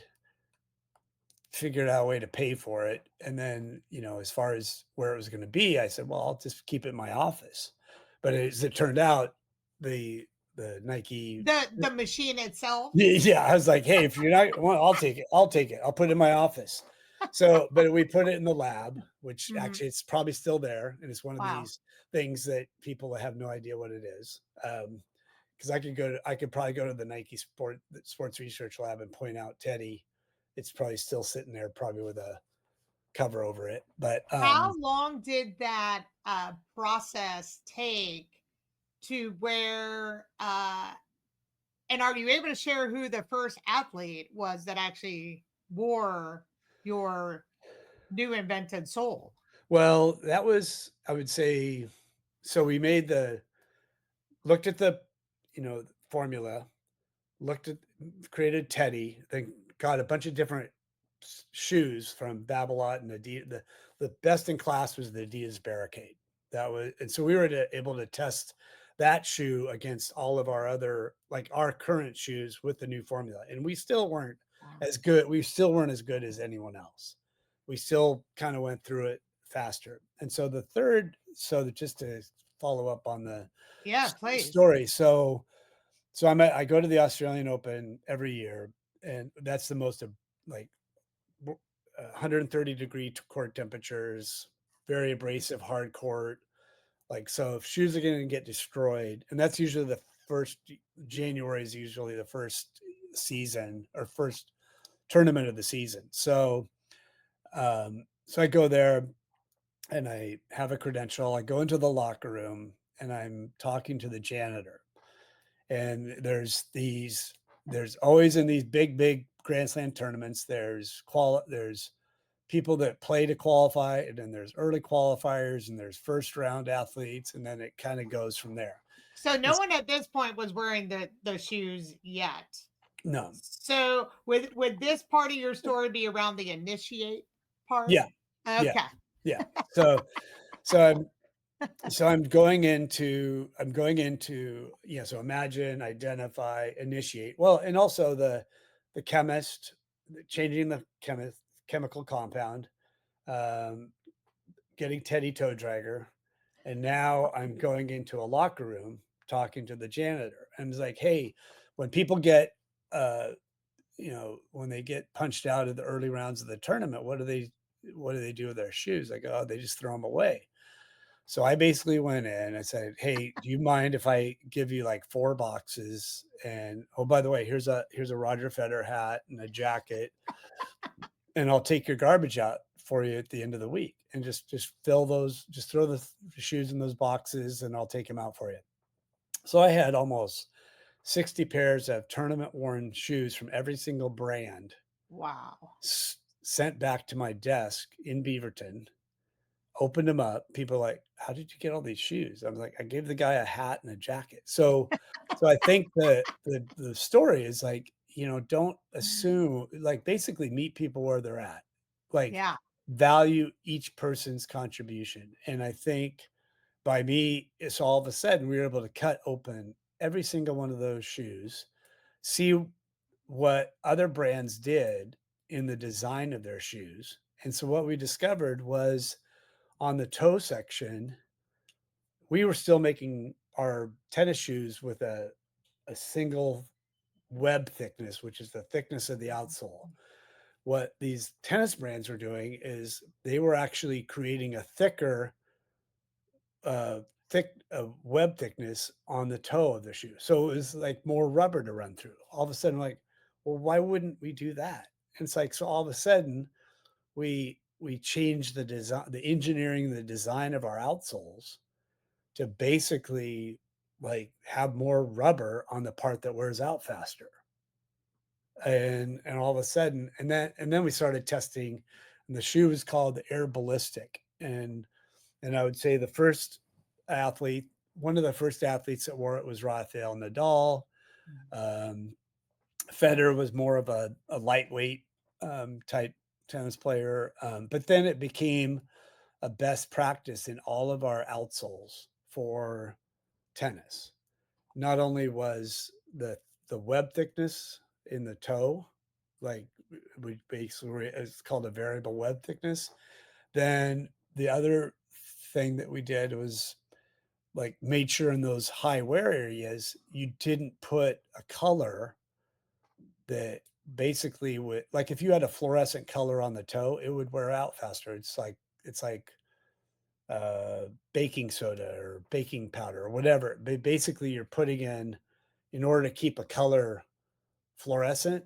figured out a way to pay for it. And then, as far as where it was going to be, I said, well, I'll just keep it in my office. But as it turned out, the the Nike The machine itself. yeah, I was like, hey, if you're not well, I'll take it. I'll take it. I'll put it in my office. So, but we put it in the lab, which Mhm. actually it's probably still there. And it's one of Wow. these things that people have no idea what it is. Because I could probably go to the Nike sports research lab and point out Teddy. It's probably still sitting there, probably with a cover over it. But How long did that process take to where and are you able to share who the first athlete was that actually wore your new invented sole? well, that was, I would say, so we made the looked at the formula, looked at created Teddy, then got a bunch of different shoes from Babolat and Adidas. The best in class was the Adidas Barricade. That was, and so we were able to test that shoe against all of our other, like our current shoes with the new formula, and we still weren't Wow. as good. We still weren't as good as anyone else. We still kind of went through it faster. And so the third, so that just to follow up on the Yeah, please. story, I go to the Australian Open every year, and that's the most like 130-degree court temperatures, very abrasive, hard court. Like, so if shoes are going to get destroyed, and that's usually the first January is usually the first season or first tournament of the season. So I go there and I have a credential. I go into the locker room and I'm talking to the janitor, and there's always in these big Grand Slam tournaments, there's people that play to qualify, and then there's early qualifiers, and there's first round athletes, and then it kind of goes from there. So no It's one at this point was wearing the shoes yet. no. So would this part of your story be around the initiate part? Yeah, yeah, Okay. yeah. So I'm going into, so imagine, identify, initiate. Well, and also the chemist, changing the chemical compound, um, getting Teddy toe dragger, and now I'm going into a locker room talking to the janitor. And it's like, hey, when people get uh, when they get punched out of the early rounds of the tournament, what do they do with their shoes? I go, oh, they just throw them away. So I basically went in and said, hey, do you mind if I give you like 4 boxes? And oh, by the way, here's a Roger Federer hat and a jacket, and I'll take your garbage out for you at the end of the week, and just fill those, just throw the shoes in those boxes, and I'll take them out for you. So I had almost 60 pairs of tournament worn shoes from every single brand Wow. sent back to my desk in Beaverton. Opened them up. People are like, how did you get all these shoes? I was like, I gave the guy a hat and a jacket. So I think the story is like, don't assume, like, basically meet people where they're at. Like, Yeah. value each person's contribution. And I think by me, it's all of a sudden we were able to cut open every single one of those shoes, see what other brands did in the design of their shoes. And so what we discovered was, on the toe section, we were still making our tennis shoes with a single web thickness, which is the thickness of the outsole. What these tennis brands were doing is they were actually creating a uh, web thickness on the toe of the shoe. So it was like more rubber to run through. All of a sudden, like, well, why wouldn't we do that? And it's like, so all of a sudden, we changed the design, the engineering, the design of our outsoles to basically like have more rubber on the part that wears out faster. And all of a sudden, and then we started testing, and the shoe was called the Air Ballistic. And I would say one of the first athletes that wore it was Rafael Nadal. Um, Federer was more of a lightweight type tennis player, but then it became a best practice in all of our outsoles for tennis. Not only was the the web thickness in the toe, like we basically it's called a variable web thickness. Then the other thing that we did was like made sure in those high wear areas you didn't put a color that basically would, like if you had a fluorescent color on the toe, it would wear out faster. It's like baking soda or baking powder or whatever. Basically, you're putting in order to keep a color fluorescent,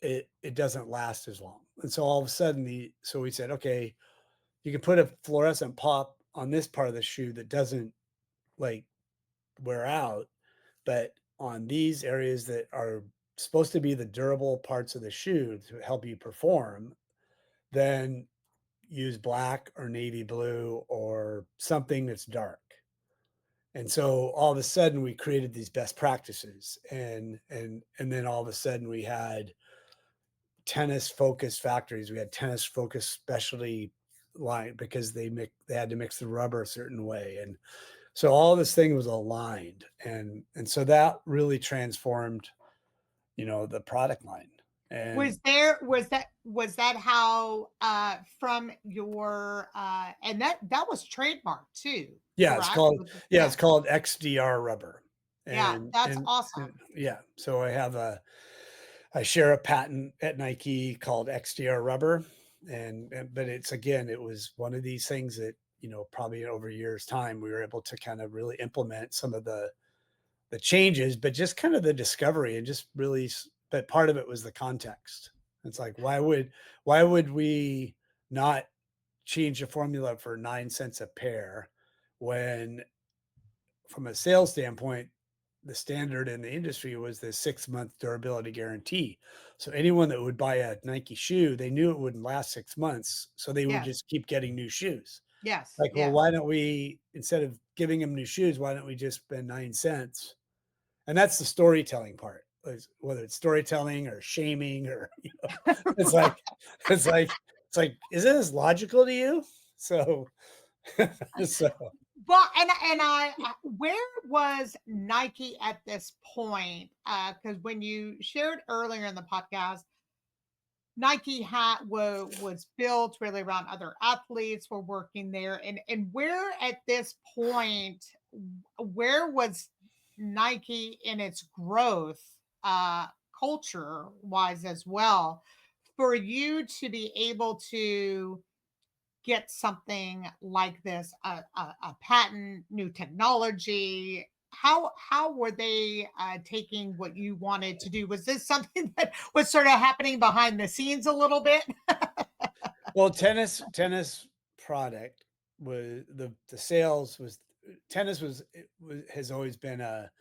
it doesn't last as long. And so all of a sudden, so we said, okay, you can put a fluorescent pop on this part of the shoe that doesn't like wear out, but on these areas that are supposed to be the durable parts of the shoe to help you perform, then use black or navy blue or something that's dark. And so all of a sudden we created these best practices, and then all of a sudden we had tennis focused factories. We had tennis focused specialty line because they had to mix the rubber a certain way. And so all this thing was aligned, and so that really transformed, the product line. And Was that how from your and that was trademarked too, yeah, it's correct? called yeah, Yeah. it's called XDR rubber. Yeah, And that's and awesome. yeah, so I share a patent at Nike called XDR rubber. And but it's, again, it was one of these things that, probably over years time we were able to kind of really implement some of the changes, but just kind of the discovery and just really, but part of it was the context. It's like, why would we not change the formula for 9 cents a pair when, from a sales standpoint, the standard in the industry was the 6 month durability guarantee. So anyone that would buy a Nike shoe, they knew it wouldn't last 6 months. So they would Yes. just keep getting new shoes. Yes. Like, well, Yes. why don't we, instead of giving them new shoes, why don't we just spend 9 cents? And that's the storytelling part, whether it's storytelling or shaming or, it's like, it's like, it's like, is this logical to you? So, so Well, where was Nike at this point? Because when you shared earlier in the podcast, Nike was built really around other athletes were working there, and where at this point, where was Nike in its growth, culture wise as well, for you to be able to get something like this, a patent, new technology. How were they taking what you wanted to do? Was this something that was sort of happening behind the scenes a little bit? well, tennis product was the sales was tennis has always been a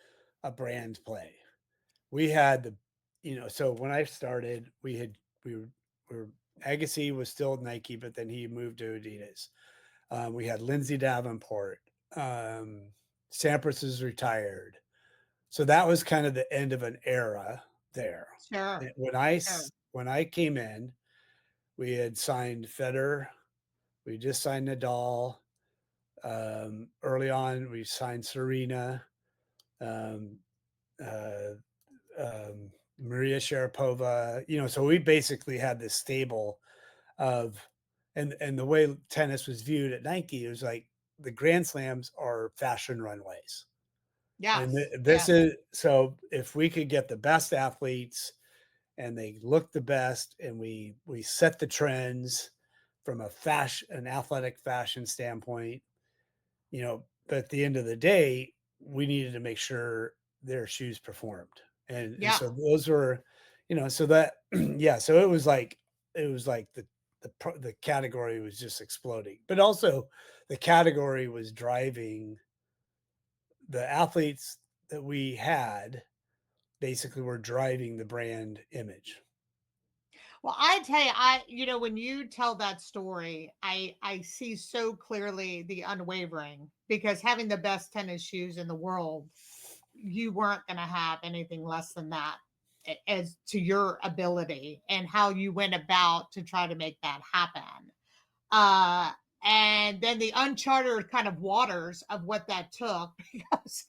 brand play. We had so when I started, we were Agassi was still Nike, but then he moved to Adidas. We had Lindsay Davenport. Um, Sampras is retired. So that was kind of the end of an era there. Sure, sure. When I came in, we had signed Federer. We just signed Nadal. Early on, we signed Serena, um, uh, Maria Sharapova. So we basically had this stable of, and the way tennis was viewed at Nike, it was like the Grand Slams are fashion runways. And Yes, this yes. is, so if we could get the best athletes and they look the best, and we set the trends from an athletic fashion standpoint, but at the end of the day, we needed to make sure their shoes performed. And Yeah. so those were, so that, yeah, so it was like the category was just exploding, but also the category was driving the athletes that we had, basically were driving the brand image. Well, I tell you, when you tell that story, I see so clearly the unwavering, because having the best tennis shoes in the world, you weren't going to have anything less than that, as to your ability and how you went about to try to make that happen. Uh, and then the uncharted kind of waters of what that took, because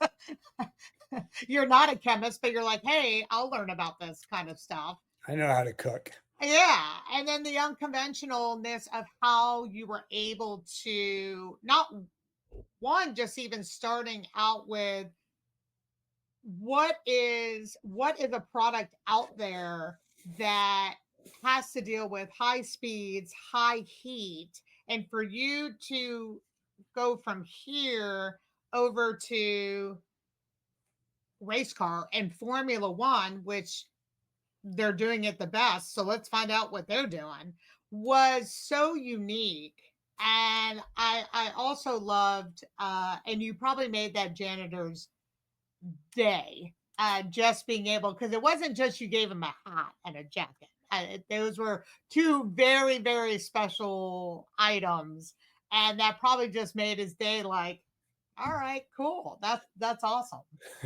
You're not a chemist, but you're like, hey, I'll learn about this kind of stuff. I know how to cook. Yeah. And then the unconventionalness of how you were able to not one, just even starting out with what is a product out there that has to deal with high speeds, high heat, and for you to go from here over to race car and Formula One, which they're doing it the best. So let's find out what they're doing. Was so unique. And I also loved and you probably made that janitor's day, just being able, because it wasn't just you gave him a hat and a jacket. Those were two very, very special items. And that probably just made his day like, all right, cool. That's awesome.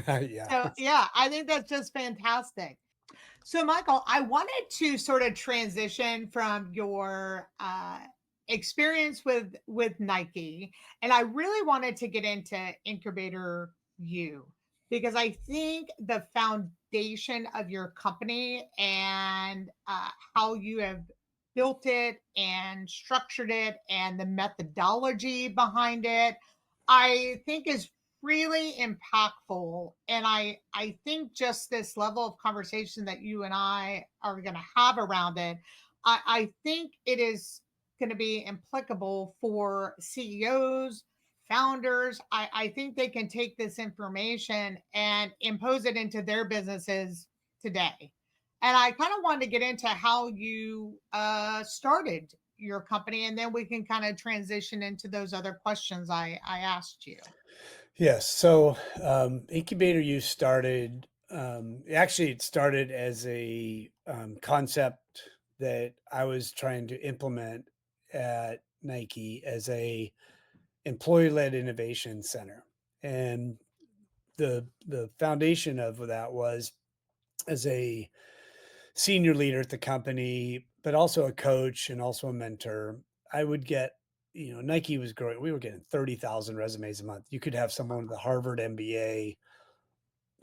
Yeah. So yeah, I think that's just fantastic. So, Michael, I wanted to sort of transition from your experience with Nike, and I really wanted to get into Incubator U because I think the foundation of your company and how you have built it and structured it and the methodology behind it, I think is really impactful. And I think just this level of conversation that you and I are going to have around it, I think it is going to be applicable for CEOs, founders. I think they can take this information and impose it into their businesses today. And I kind of wanted to get into how you started your company, and then we can kind of transition into those other questions I asked you. Yes. So Incubator U started, actually, it started as a concept that I was trying to implement at Nike as a employee-led innovation center. And the foundation of that was as a senior leader at the company, but also a coach and also a mentor. I would get, Nike was growing. We were getting 30,000 resumes a month. You could have someone with a Harvard MBA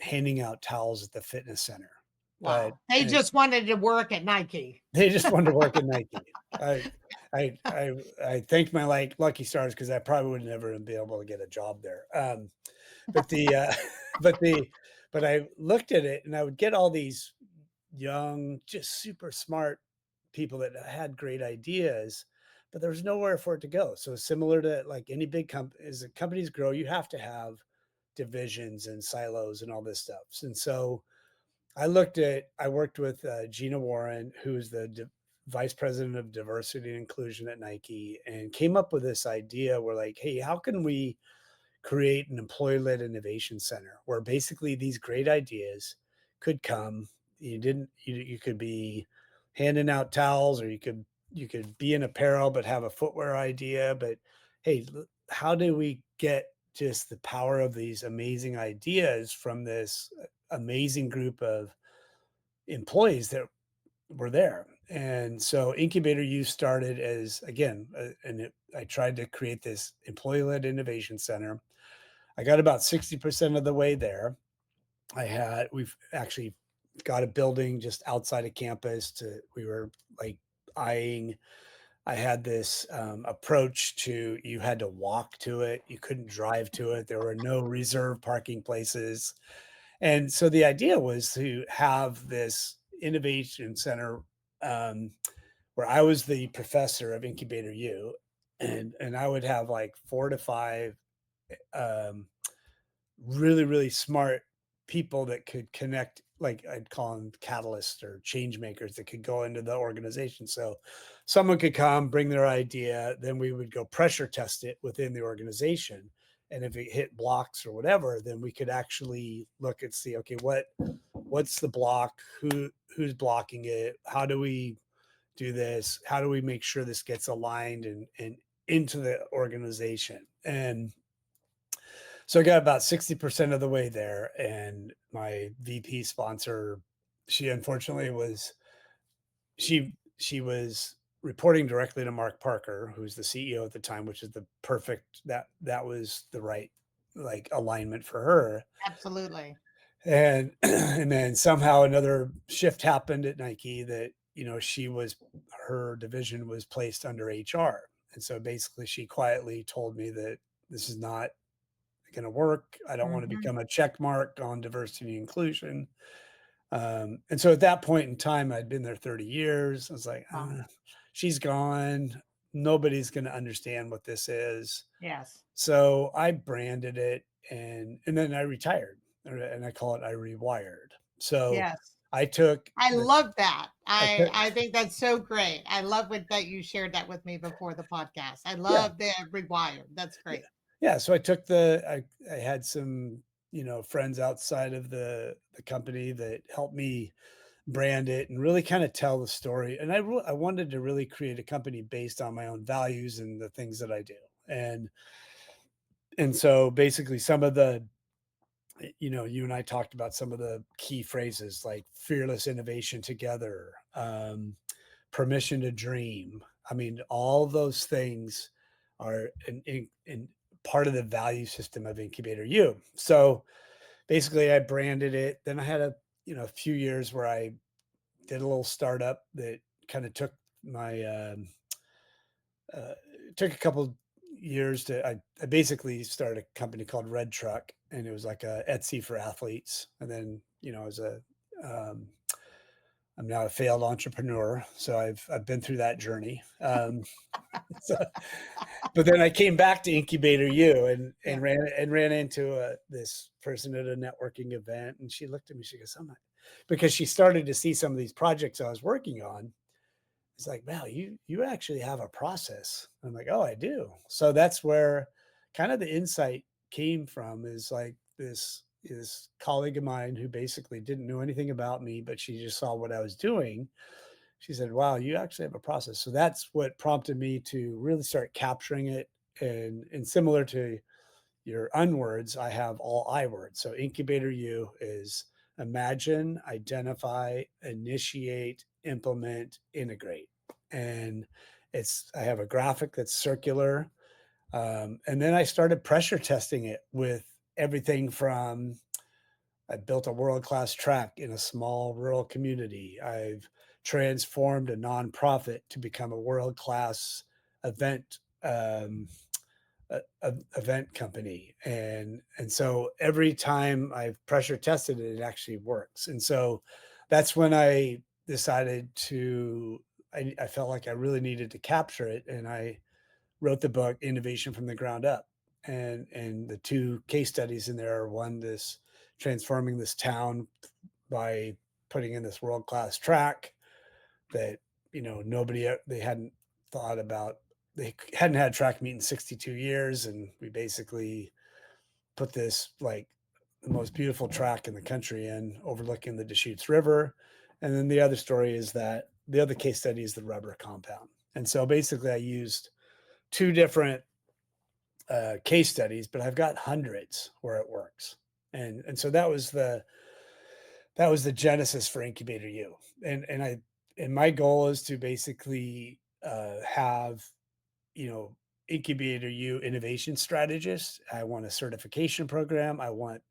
handing out towels at the fitness center, but Wow. They just wanted to work at Nike. they just wanted to work at Nike. I I thank my lucky stars because I probably would never be able to get a job there. But the but the but I looked at it and I would get all these young, just super smart people that had great ideas, but there was nowhere for it to go. So similar to like any big company, as the companies grow, you have to have divisions and silos and all this stuff. And so I worked with Gina Warren, who's the vice president of diversity and inclusion at Nike, and came up with this idea. We're like, hey, how can we create an employee-led innovation center where basically these great ideas could come. You could be handing out towels, or you could be in apparel but have a footwear idea. But hey, how do we get just the power of these amazing ideas from this amazing group of employees that were there? And so Incubator U started as, again, I tried to create this employee-led innovation center. I got about 60% of the way there. We've actually got a building just outside of campus we were like eyeing. I had this approach to, you had to walk to it. You couldn't drive to it. There were no reserved parking places. And so the idea was to have this innovation center, um, where I was the professor of Incubator U, and I would have like 4 to 5 um, really, really smart people that could connect, like I'd call them catalysts or change makers that could go into the organization. So someone could come, bring their idea, then we would go pressure test it within the organization. And if it hit blocks or whatever, then we could actually look and see, okay, what's the block? Who's blocking it? How do we do this? How do we make sure this gets aligned and into the organization? And so I got about 60% of the way there, and my VP sponsor, she unfortunately she was reporting directly to Mark Parker, who's the CEO at the time, which is the perfect, that was the right like alignment for her. Absolutely. And and then somehow another shift happened at Nike that, her division was placed under HR. And so basically she quietly told me that this is not going to work. I don't want to Mhm. become a check mark on diversity and inclusion. And so at that point in time, I'd been there 30 years. I was like, Wow. she's gone. Nobody's going to understand what this is. Yes. So I branded it, and then I retired, and I call it I rewired. So Yes. I took I the love that. I I took I think that's so great. I love what that you shared that with me before the podcast. I yeah, love the rewired. That's yeah, great. yeah. So I took I had some, friends outside of the company that helped me brand it and really kind of tell the story. And I wanted to really create a company based on my own values and the things that I do. And so basically some of the, you and I talked about some of the key phrases like fearless innovation together, permission to dream. I mean, all those things are in part of the value system of Incubator U. So basically I branded it. Then I had a few years where I did a little startup that kind of my uh, took a couple years I basically started a company called Red Truck, and it was like a Etsy for athletes. And then as a um, I'm now a failed entrepreneur, so I've been through that journey. So, but then I came back to Incubator U and Yeah. ran into this person at a networking event, and she looked at me. She goes, "I'm not," because she started to see some of these projects I was working on. It's like, wow, you actually have a process. I'm like, oh, I do. So that's where kind of the insight came from, is like this colleague of mine who basically didn't know anything about me, but she just saw what I was doing. She said, wow, you actually have a process. So that's what prompted me to really start capturing it. And similar to your Unwords, I have all I words. So Incubator U is imagine, identify, initiate, implement, integrate. And I have a graphic that's circular. And then I started pressure testing it with everything from I built a world class track in a small rural community. I've transformed a nonprofit to become a world class event event company, and so every time I've pressure tested it, it actually works. And so that's when I decided I felt like I really needed to capture it, and I wrote the book Innovation from the Ground Up. And the two case studies in there are, one, this transforming this town by putting in this world class track that nobody they hadn't thought about. They hadn't had a track meet in 62 years, and we basically put this like the most beautiful track in the country in, overlooking the Deschutes River. And then the other story is that the other case study is the rubber compound. And so basically I used two different case studies, but I've got hundreds where it works. And so that was the genesis for Incubator U. And my goal is to basically have, you know, Incubator U innovation strategists. I want a certification program. I want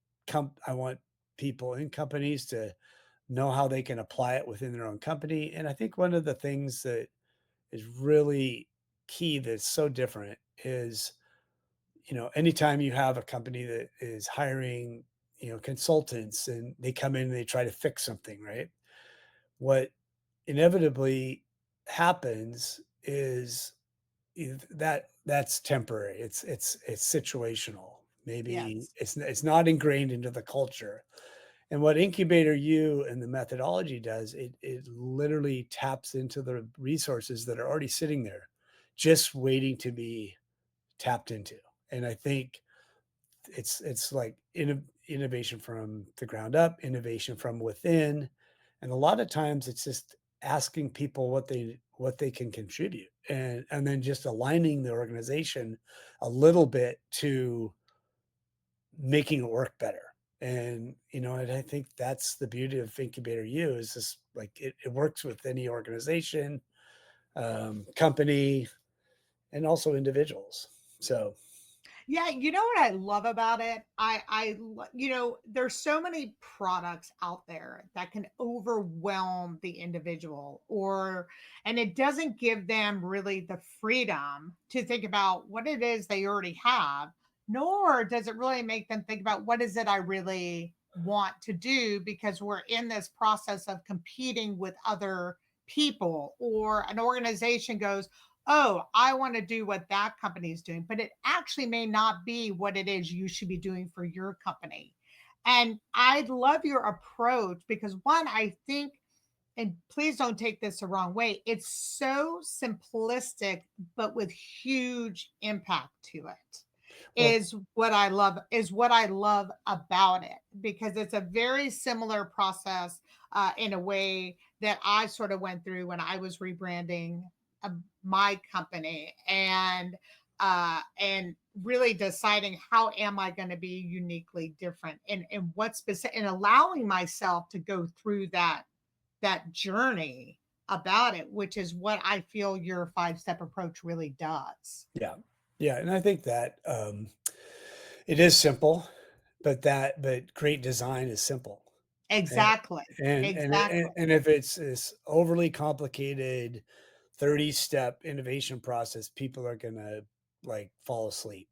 people in companies to know how they can apply it within their own company. And I think one of the things that is really key that's so different is, anytime you have a company that is hiring, consultants, and they come in and they try to fix something, right? What inevitably happens is that's temporary. It's situational. Maybe Yes. it's not ingrained into the culture. And what Incubator U and the methodology does, it literally taps into the resources that are already sitting there, just waiting to be tapped into. And I think it's like innovation from the ground up, innovation from within, and a lot of times it's just asking people what they can contribute, and then just aligning the organization a little bit to making it work better. And I think that's the beauty of Incubator U, is this, like, it works with any organization, company, and also individuals. So Yeah, you know what I love about it? There's so many products out there that can overwhelm the individual, and it doesn't give them really the freedom to think about what it is they already have, nor does it really make them think about what is it I really want to do, because we're in this process of competing with other people, or an organization goes, oh, I want to do what that company is doing, but it actually may not be what it is you should be doing for your company. And I love your approach because, one, I think, and please don't take this the wrong way, it's so simplistic, but with huge impact to it. Well, Is what I love about it, because it's a very similar process, in a way that I sort of went through when I was rebranding, my company, and really deciding how am I going to be uniquely different, and what specific, and allowing myself to go through that journey about it, which is what I feel your five-step approach really does. yeah. Yeah. And I think that it is simple, but great design is simple. And Exactly. and Exactly. and if it's this overly complicated 30-step innovation process, people are gonna like fall asleep.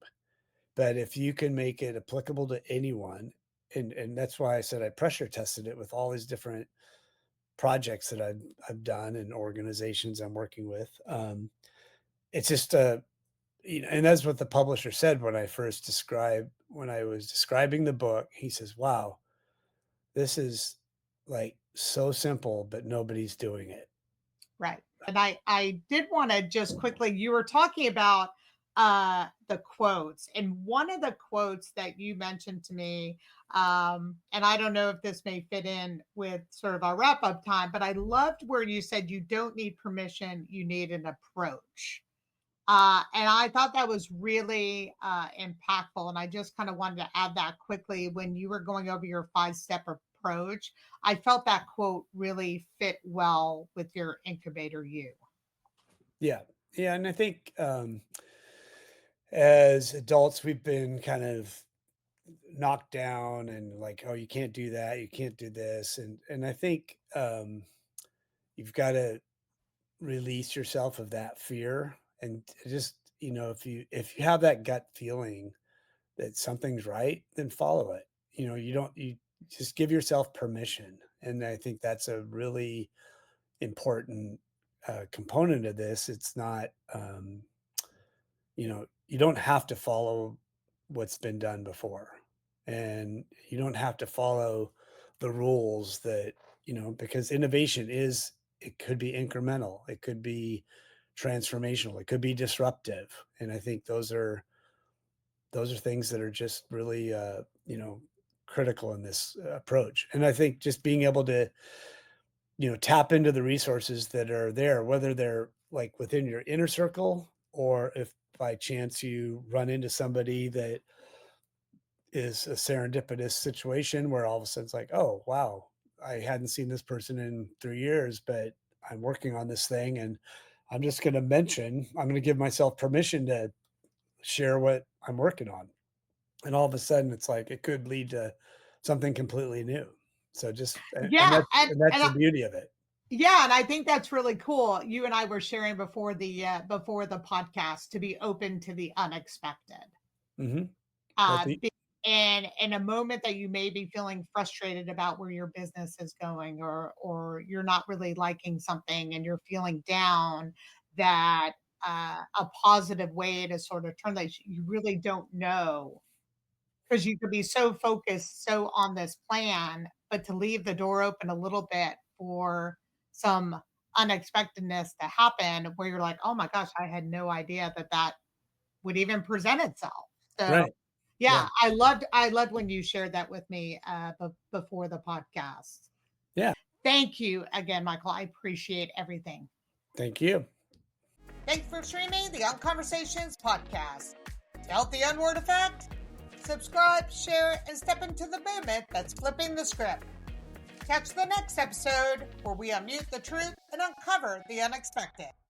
But if you can make it applicable to anyone, and that's why I said I pressure tested it with all these different projects that I've done and organizations I'm working with. It's just and that's what the publisher said when I was describing the book. He says, "Wow, this is like so simple, but nobody's doing it." Right. And I did want to just quickly, you were talking about the quotes, and one of the quotes that you mentioned to me, and I don't know if this may fit in with sort of our wrap up time, but I loved where you said you don't need permission, you need an approach. And I thought that was really impactful. And I just kind of wanted to add that quickly when you were going over your five-step approach. I felt that quote really fit well with your incubator you. Yeah. Yeah, and I think, as adults, we've been kind of knocked down and like, "Oh, you can't do that, you can't do this," and I think, you've gotta release yourself of that fear and just, if you have that gut feeling that something's right, then follow it. You just give yourself permission, and I think that's a really important, component of this. It's not, you don't have to follow what's been done before. And you don't have to follow the rules because innovation it could be incremental, it could be transformational, it could be disruptive. And I think those are things that are just really, critical in this approach. And I think just being able to, tap into the resources that are there, whether they're like within your inner circle or if by chance you run into somebody that is a serendipitous situation where all of a sudden it's like, oh, wow, I hadn't seen this person in 3 years, but I'm working on this thing. And I'm going to give myself permission to share what I'm working on. And all of a sudden it's like, it could lead to something completely new. So Yeah, and that's the beauty of it. yeah, and I think that's really cool. You and I were sharing before the podcast to be open to the unexpected. Hmm. Well, uh, be- and in a moment that you may be feeling frustrated about where your business is going, or you're not really liking something and you're feeling down, that a positive way to sort of turn that, you really don't know, because you could be so focused so on this plan, but to leave the door open a little bit for some unexpectedness to happen, where you're like, oh my gosh, I had no idea that would even present itself. So right. Yeah. yeah, I loved when you shared that with me, before the podcast. Yeah. Thank you again, Michael. I appreciate everything. Thank you. Thanks for streaming the Unconversations podcast. To help the Unword effect, subscribe, share, and step into the movement that's flipping the script. Catch the next episode where we unmute the truth and uncover the unexpected.